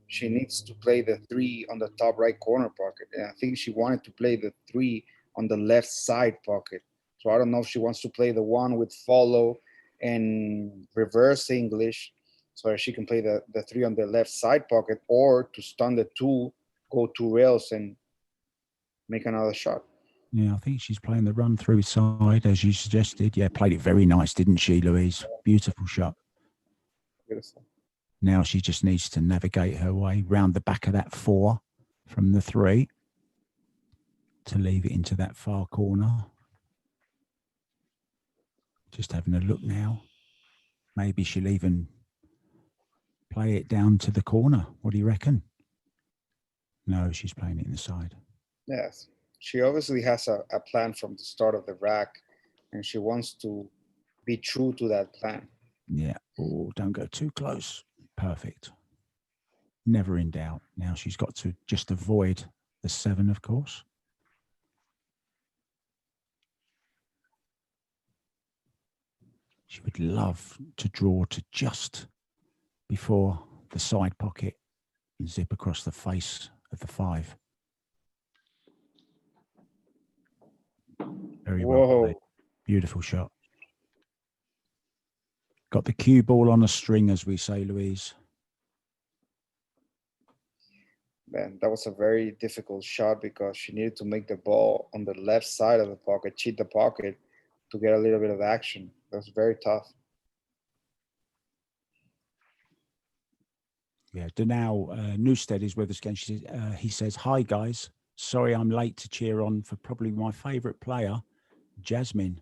she needs to play the 3 on the top right corner pocket. And I think she wanted to play the 3 on the left side pocket. So I don't know if she wants to play the 1 with follow and reverse English so she can play the 3 on the left side pocket, or to stun the 2, go 2 rails and make another shot. Yeah, I think she's playing the run through side as you suggested. Yeah, played it very nice, didn't she, Louise? Beautiful shot. Beautiful. Now she just needs to navigate her way round the back of that 4 from the 3 to leave it into that far corner. Just having a look now. Maybe she'll even play it down to the corner. What do you reckon? No, she's playing it in the side. Yes. She obviously has a plan from the start of the rack, and she wants to be true to that plan. Yeah. Oh, don't go too close. Perfect. Never in doubt. Now she's got to just avoid the 7, of course. She would love to draw to just before the side pocket and zip across the face of the 5. Very well played. Beautiful shot. Got the cue ball on a string, as we say, Louise. Man, that was a very difficult shot because she needed to make the ball on the left side of the pocket, cheat the pocket to get a little bit of action. That was very tough. Yeah, Danao Newstead is with us again. He says, "Hi guys, sorry I'm late to cheer on for probably my favourite player, Jasmin.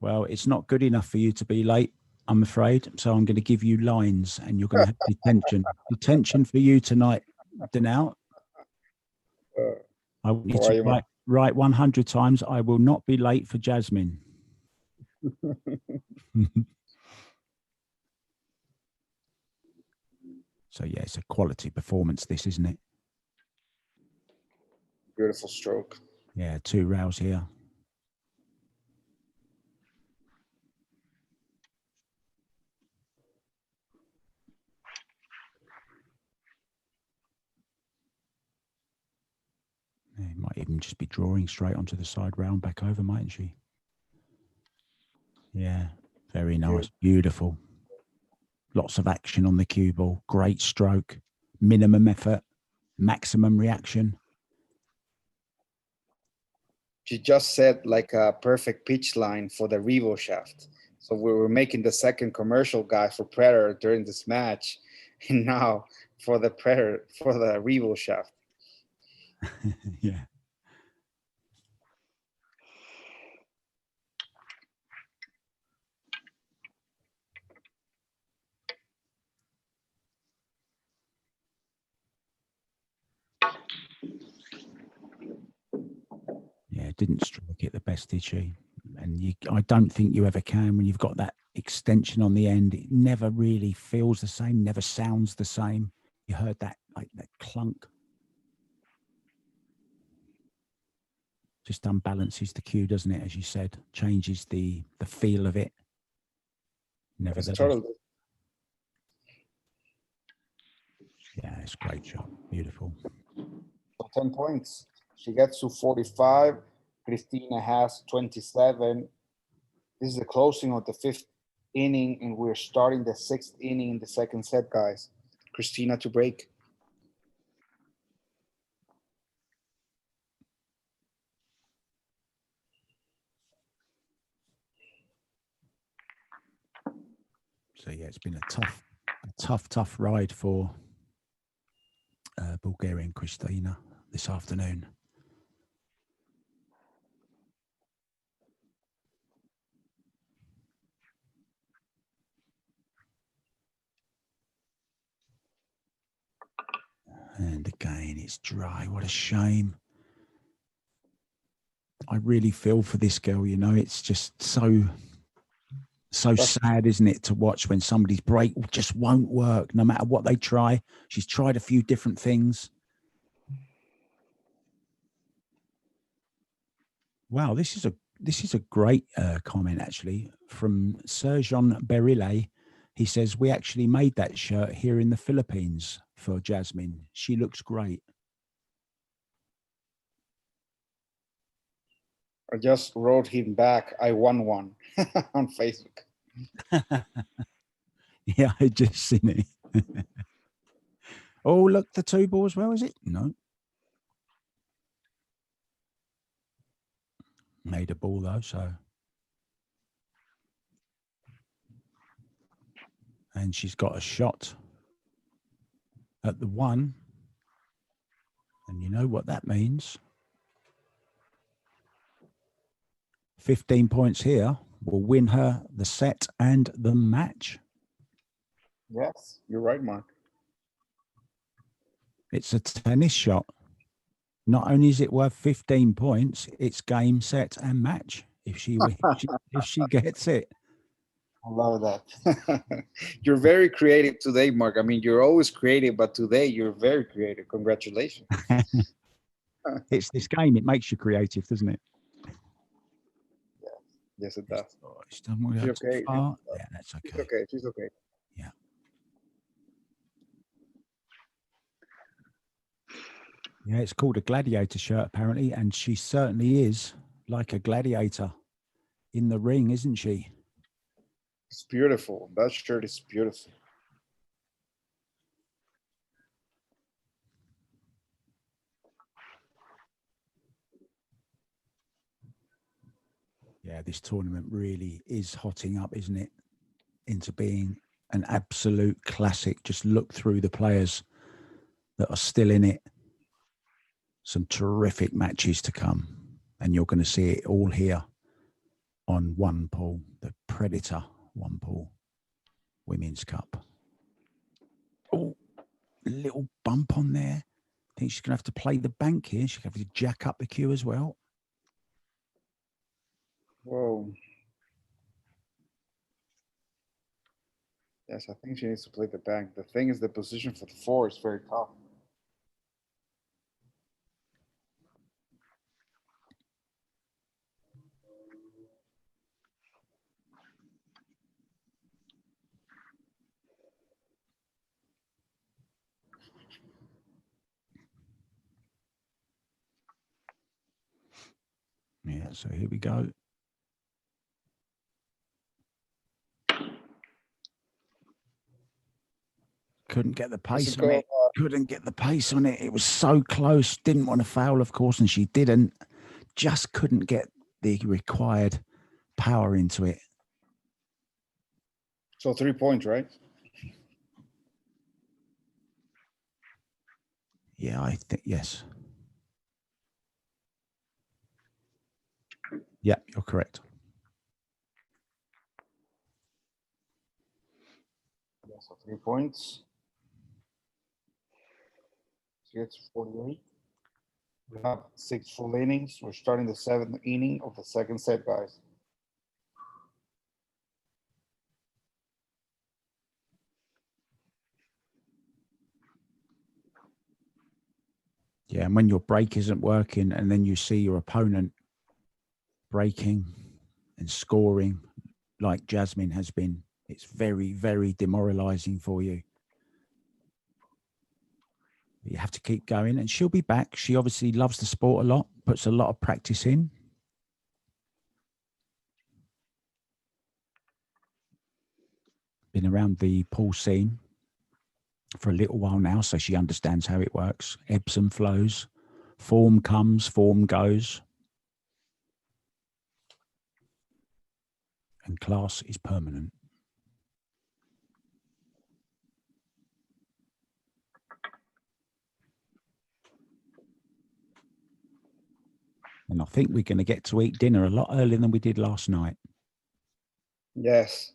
Well, it's not good enough for you to be late, I'm afraid. So I'm going to give you lines, and you're going to have detention. Detention for you tonight, Danao. I want you to write 100 times. I will not be late for Jasmin." So yeah, it's a quality performance, this, isn't it? Beautiful stroke. Yeah, 2 rails here. Yeah, might even just be drawing straight onto the side rail and back over, mightn't she? Yeah, very nice. Beautiful. Lots of action on the cue ball. Great stroke. Minimum effort. Maximum reaction. She just set like a perfect pitch line for the Revo shaft. So we were making the second commercial, guys, for Predator during this match, and now for the Predator, for the Revo shaft. Yeah. Yeah, didn't stroke it the best, did she? And I don't think you ever can when you've got that extension on the end. It never really feels the same, never sounds the same. You heard that, like that clunk. Just unbalances the cue, doesn't it? As you said, changes the feel of it. Nevertheless. Totally. Yeah, it's a great shot. Beautiful. So 10 points. She gets to 45. Kristina has 27. This is the closing of the 5th inning, and we're starting the 6th inning in the second set, guys. Kristina to break. So yeah, it's been a tough ride for Bulgarian Kristina this afternoon. And again, it's dry. What a shame. I really feel for this girl, you know, it's just so sad, isn't it, to watch when somebody's break just won't work no matter what they try. She's tried a few different things. Wow, this is a great comment actually from Serjon Berile. He says, we actually made that shirt here in the Philippines for Jasmin. She looks great. I just wrote him back, I won one on Facebook. Yeah, I just seen it. Oh, look, the 2 ball as well, is it? No. Made a ball though, so. And she's got a shot at the 1. And you know what that means. 15 points here will win her the set and the match. Yes, you're right, Mark. It's a tennis shot. Not only is it worth 15 points, it's game, set, and match if she gets it. I love that. You're very creative today, Mark. I mean, you're always creative, but today you're very creative. Congratulations. It's this game. It makes you creative, doesn't it? Yeah. Yes, it does. She's done well. She's okay. Yeah, that's okay. She's okay. She's okay. Yeah. Yeah, it's called a gladiator shirt, apparently, and she certainly is like a gladiator in the ring, isn't she? It's beautiful. That shirt is beautiful. Yeah, this tournament really is hotting up, isn't it? Into being an absolute classic. Just look through the players that are still in it. Some terrific matches to come. And you're going to see it all here on One Pool, the Predator One Pool Women's Cup. Oh, a little bump on there. I think she's going to have to play the bank here. She's going to have to jack up the cue as well. Whoa. Yes, I think she needs to play the bank. The thing is, the position for the 4 is very tough. Yeah, so here we go. Couldn't get the pace on it. Couldn't get the pace on it. It was so close. Didn't want to foul, of course, and she didn't. Just couldn't get the required power into it. So 3 points, right? Yeah, I think, yes. Yeah, you're correct. Yeah, so 3 points. She gets 48. We have 6 full innings. We're starting the 7th inning of the second set, guys. Yeah, and when your break isn't working and then you see your opponent breaking and scoring like Jasmin has been, it's very, very demoralizing for you. You have to keep going, and she'll be back. She obviously loves the sport a lot, puts a lot of practice in. Been around the pool scene for a little while now, so she understands how it works. Ebbs and flows. Form comes, form goes. And class is permanent. And I think we're going to get to eat dinner a lot earlier than we did last night. Yes.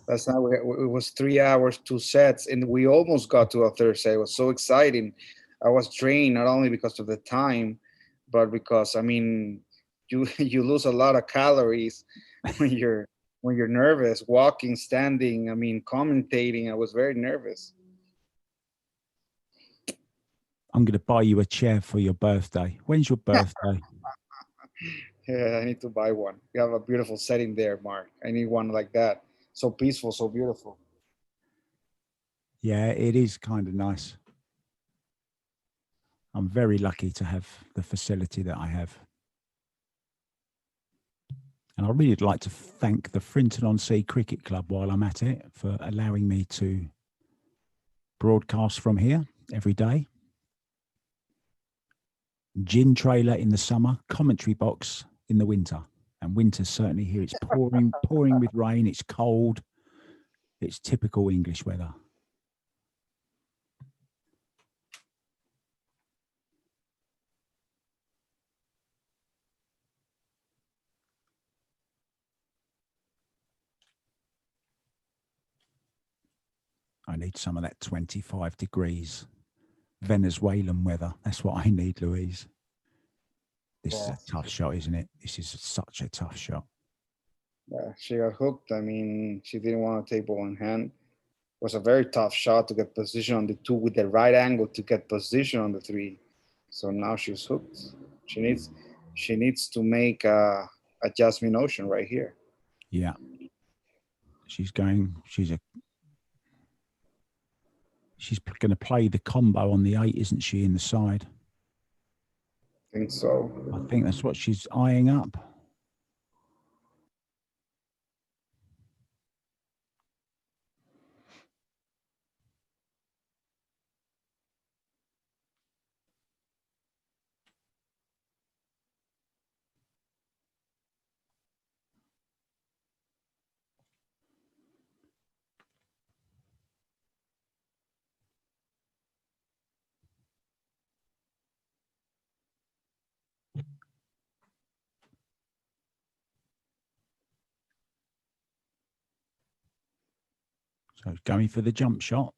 Last night it was 3 hours, 2 sets, and we almost got to a third set. It was so exciting. I was drained not only because of the time, but because, I mean, you lose a lot of calories when you're nervous, walking, standing, I mean, commentating. I was very nervous. I'm going to buy you a chair for your birthday. When's your birthday? Yeah, I need to buy one. You have a beautiful setting there, Mark. I need one like that. So peaceful, so beautiful. Yeah, it is kind of nice. I'm very lucky to have the facility that I have. And I really would like to thank the Frinton-on-Sea Cricket Club while I'm at it for allowing me to broadcast from here every day. Gin trailer in the summer, commentary box in the winter. And winter's certainly here. It's pouring with rain. It's cold. It's typical English weather. I need some of that 25 degrees Venezuelan weather. That's what I need, Louise. This is a tough shot, isn't it? This is such a tough shot. Yeah, she got hooked. I mean, she didn't want to take ball in hand. It was a very tough shot to get position on the 2 with the right angle to get position on the 3. So now she's hooked. She needs to make a Jasmin Ouschan right here. Yeah. She's going to play the combo on the 8, isn't she, in the side? I think so. I think that's what she's eyeing up. So going for the jump shot.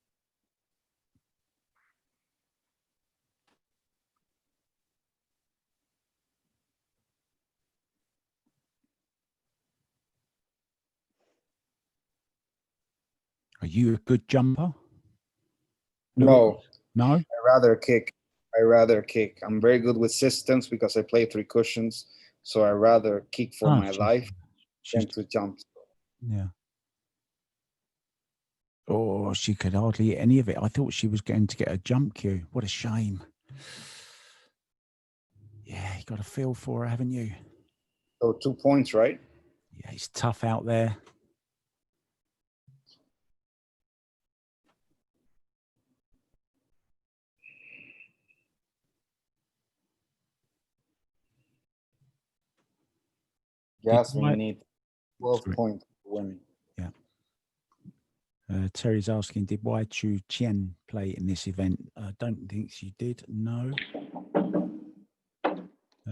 Are you a good jumper? No, No? I rather kick. I'm very good with systems because I play 3 cushions. So I rather kick for my life than to jump. Yeah. Oh, she could hardly hit any of it. I thought she was going to get a jump cue. What a shame. Yeah, you got a feel for her, haven't you? So 2 points, right? Yeah, it's tough out there. Jasmin need 12 points for winning. Yeah. Terry's asking, did Wai Chu Chien play in this event? I don't think she did. No.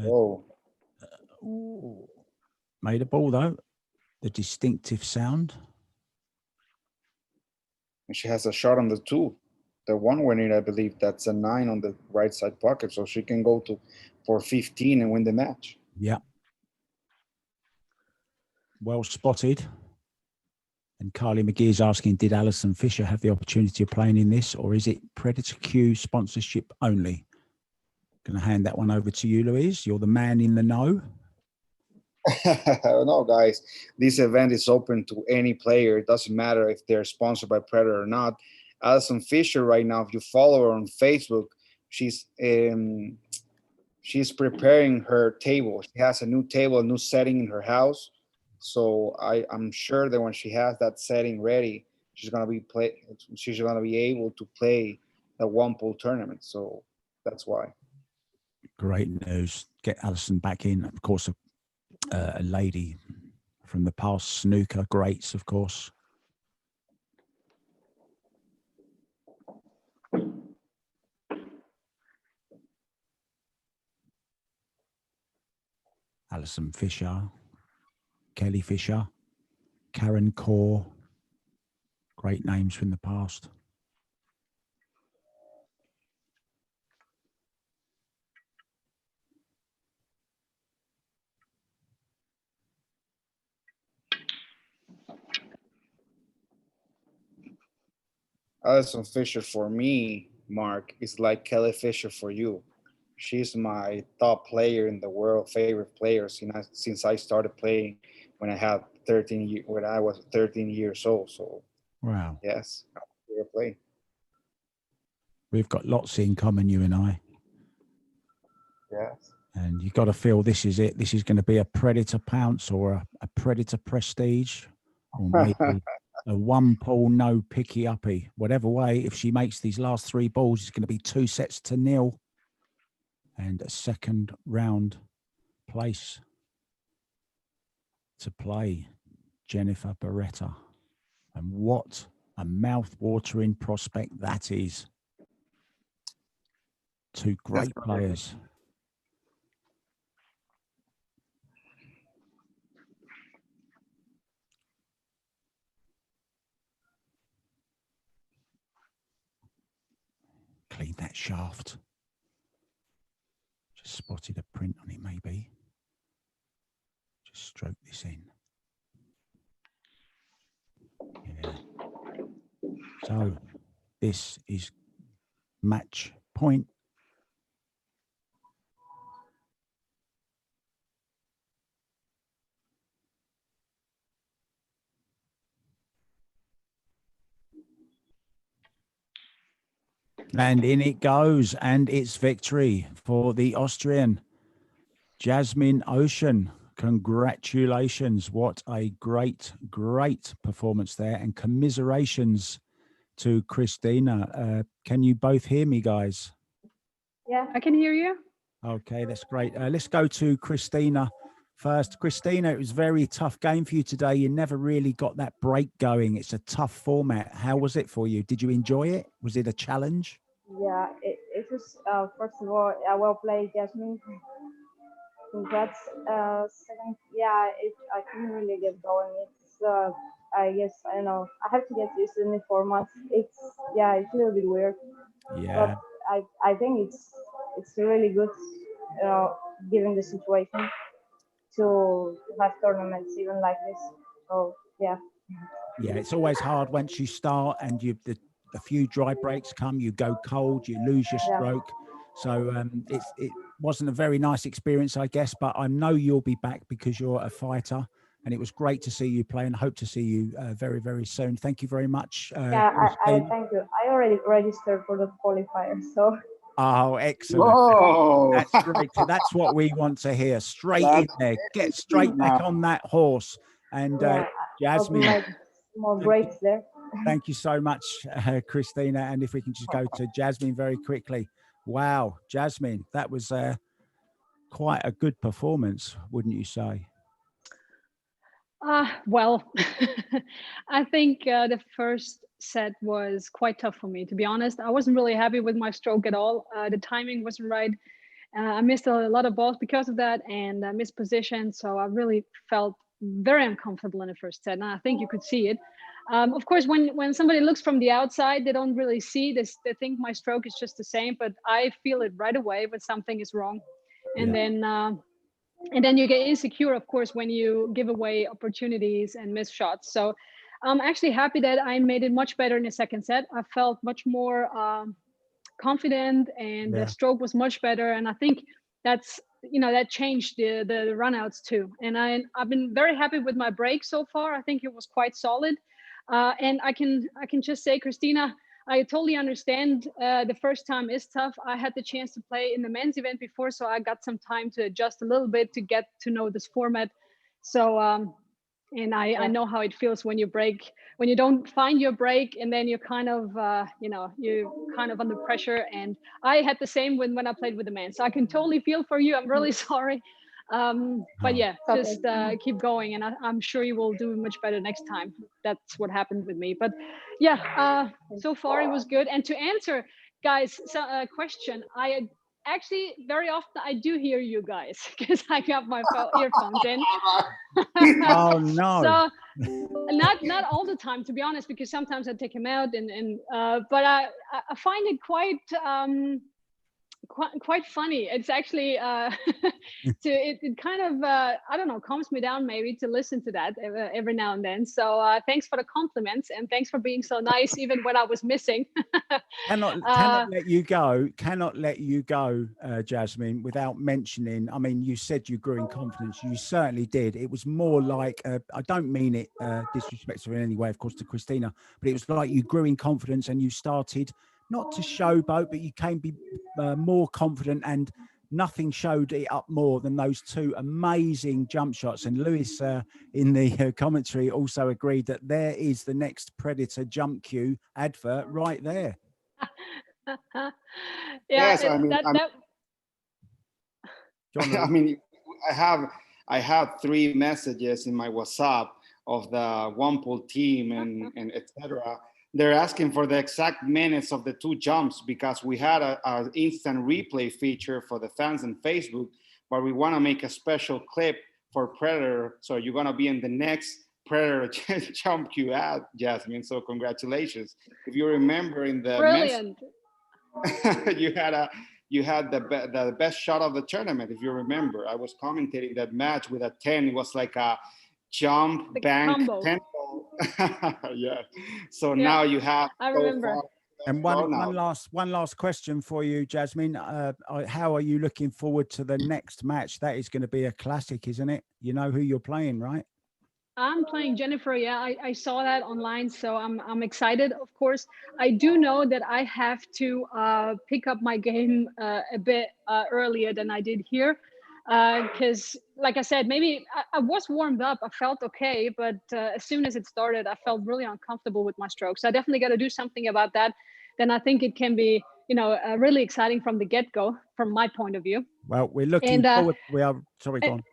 Oh. Made a ball, though. The distinctive sound. And she has a shot on the 2. The 1 winning, I believe, that's a 9 on the right side pocket. So she can go for 15 and win the match. Yeah. Well spotted. And Carly McGee is asking, did Alison Fisher have the opportunity of playing in this, or is it Predator Q sponsorship only? Going to hand that one over to you, Louise. You're the man in the know. No, guys, this event is open to any player. It doesn't matter if they're sponsored by Predator or not. Alison Fisher right now, if you follow her on Facebook, she's preparing her table. She has a new table, a new setting in her house. So I'm sure that when she has that setting ready, she's gonna be able to play the 1 pool tournament. So that's why. Great news. Get Alison back in. Of course, a lady from the past, snooker greats, of course. Alison Fisher, Kelly Fisher, Karen Kaur, great names from the past. Alison Fisher for me, Mark, is like Kelly Fisher for you. She's my top player in the world, favorite player since I started playing when I was 13 years old. So Wow. yes, I play. We've got lots in common, you and I. Yes. And you've got to feel this is it. This is going to be a Predator Pounce or a Predator Prestige, or maybe a 1 pool no picky uppy. Whatever way, if she makes these last 3 balls, it's going to be 2 sets to 0 and a second round place to play Jennifer Barretta. And what a mouth-watering prospect that is. 2 great players. Clean that shaft. Just spotted a print on it, maybe. Just stroke this in. Yeah. So this is match point. And in it goes, and it's victory for the Austrian Jasmin Ouschan. Congratulations. What a great, great performance there. And commiserations to Kristina. Can you both hear me, guys? Yeah, I can hear you. Okay, that's great. Let's go to Kristina first. Kristina, it was a very tough game for you today. You never really got that break going. It's a tough format. How was it for you? Did you enjoy it? Was it a challenge? Yeah, it was, first of all, well played, Jasmine. Congrats. Second, yeah, I couldn't really get going. It's, I guess, I don't know. I have to get used to the new format. It's a little bit weird. Yeah. But I think it's really good, given the situation, to have tournaments even like this. So yeah. Yeah, it's always hard once you start and a few dry breaks come, you go cold, you lose your stroke. So it wasn't a very nice experience, I guess, but I know you'll be back because you're a fighter. And it was great to see you play, and hope to see you very, very soon. Thank you very much. I thank you. I already registered for the qualifier, so. Oh, excellent. Whoa. That's great. That's what we want to hear. Straight in there. Get straight back on that horse. And Jasmin, more breaks there. Thank you so much, Kristina. And if we can just go to Jasmin very quickly. Wow, Jasmin, that was quite a good performance, wouldn't you say? Well, I think the first set was quite tough for me, to be honest. I wasn't really happy with my stroke at all. The timing wasn't right. I missed a lot of balls because of that, and I missed position. So I really felt very uncomfortable in the first set. And I think you could see it. Of course, when somebody looks from the outside, they don't really see this. They think my stroke is just the same, but I feel it right away when something is wrong. And then you get insecure, of course, when you give away opportunities and miss shots. So I'm actually happy that I made it much better in the second set. I felt much more confident, and the stroke was much better. And I think that changed the runouts too. And I've been very happy with my break so far. I think it was quite solid. And I can just say, Kristina, I totally understand. The first time is tough. I had the chance to play in the men's event before, so I got some time to adjust a little bit to get to know this format. So, and I know how it feels when you break, when you don't find your break, and then you're kind of, you're kind of under pressure. And I had the same when I played with the men. So I can totally feel for you. I'm really sorry. But yeah, just keep going, and I'm sure you will do much better next time. That's what happened with me. But yeah, so far it was good. And to answer, guys, a question, I actually very often I do hear you guys because I got my earphones in. Oh no! So not all the time, to be honest, because sometimes I take them out, but I find it quite funny. It's actually it kind of I don't know, calms me down maybe to listen to that every now and then. So thanks for the compliments, and thanks for being so nice even when I was missing. Cannot let you go, Jasmin, without mentioning. I mean, you said you grew in confidence. You certainly did. It was more like I don't mean it disrespectful in any way, of course, to Kristina, but it was like you grew in confidence and you started not to showboat, but you came be more confident, and nothing showed it up more than those two amazing jump shots. And Lewis in the commentary also agreed that there is the next Predator jump cue advert right there. Yes, I mean, I have 3 messages in my WhatsApp of the one pool team and etc. They're asking for the exact minutes of the 2 jumps because we had an instant replay feature for the fans on Facebook, but we want to make a special clip for Predator. So you're going to be in the next Predator jump cue ad, Jasmin. So congratulations. If you remember in the brilliant. you had the best shot of the tournament. If you remember, I was commentating that match with a 10. It was like a jump, bank, combo. 10. Yeah. So now you have. I remember. And one last question for you, Jasmin. How are you looking forward to the next match? That is going to be a classic, isn't it? You know who you're playing, right? I'm playing Jennifer. Yeah, I saw that online, so I'm excited. Of course, I do know that I have to pick up my game a bit earlier than I did here, because, like I said, maybe I was warmed up. I felt okay, but as soon as it started, I felt really uncomfortable with my stroke. So I definitely got to do something about that. Then I think it can be, really exciting from the get-go, from my point of view. Well, we're looking forward. We are. Sorry, go on.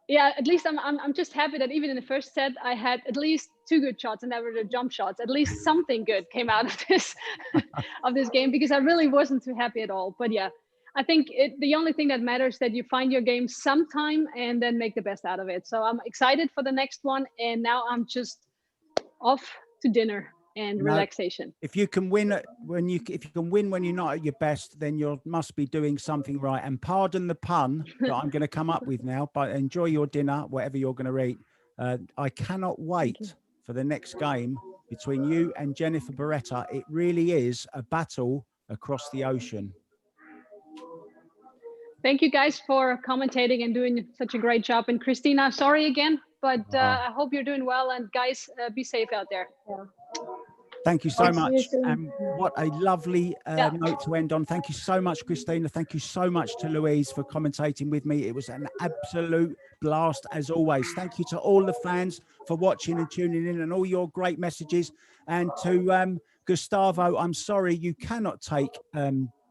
Yeah, at least I'm just happy that even in the first set I had at least 2 good shots, and that were the jump shots. At least something good came out of this of this game, because I really wasn't too happy at all. But yeah, I think the only thing that matters is that you find your game sometime and then make the best out of it. So I'm excited for the next one, and now I'm just off to dinner and relaxation. If you can win when you're not at your best, then you must be doing something right. And pardon the pun that I'm going to come up with now, but enjoy your dinner, whatever you're going to eat. I cannot wait for the next game between you and Jennifer Barretta. It really is a battle across the ocean. Thank you guys for commentating and doing such a great job. And Kristina, sorry again, but I hope you're doing well. And guys, be safe out there. Yeah. Thank you so Thanks, much. you too. And what a lovely note to end on. Thank you so much, Kristina. Thank you so much to Louise for commentating with me. It was an absolute blast as always. Thank you to all the fans for watching and tuning in and all your great messages. And to Gustavo, I'm sorry you cannot take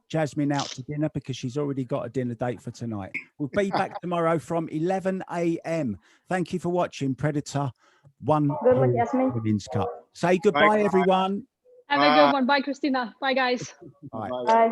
Jasmin out to dinner because she's already got a dinner date for tonight. We'll be back tomorrow from 11 a.m. Thank you for watching Predator One Good luck, Jasmin. Women's Cup. Say goodbye, everyone. Have a good one. Bye, Kristina. Bye, guys. Bye. Bye.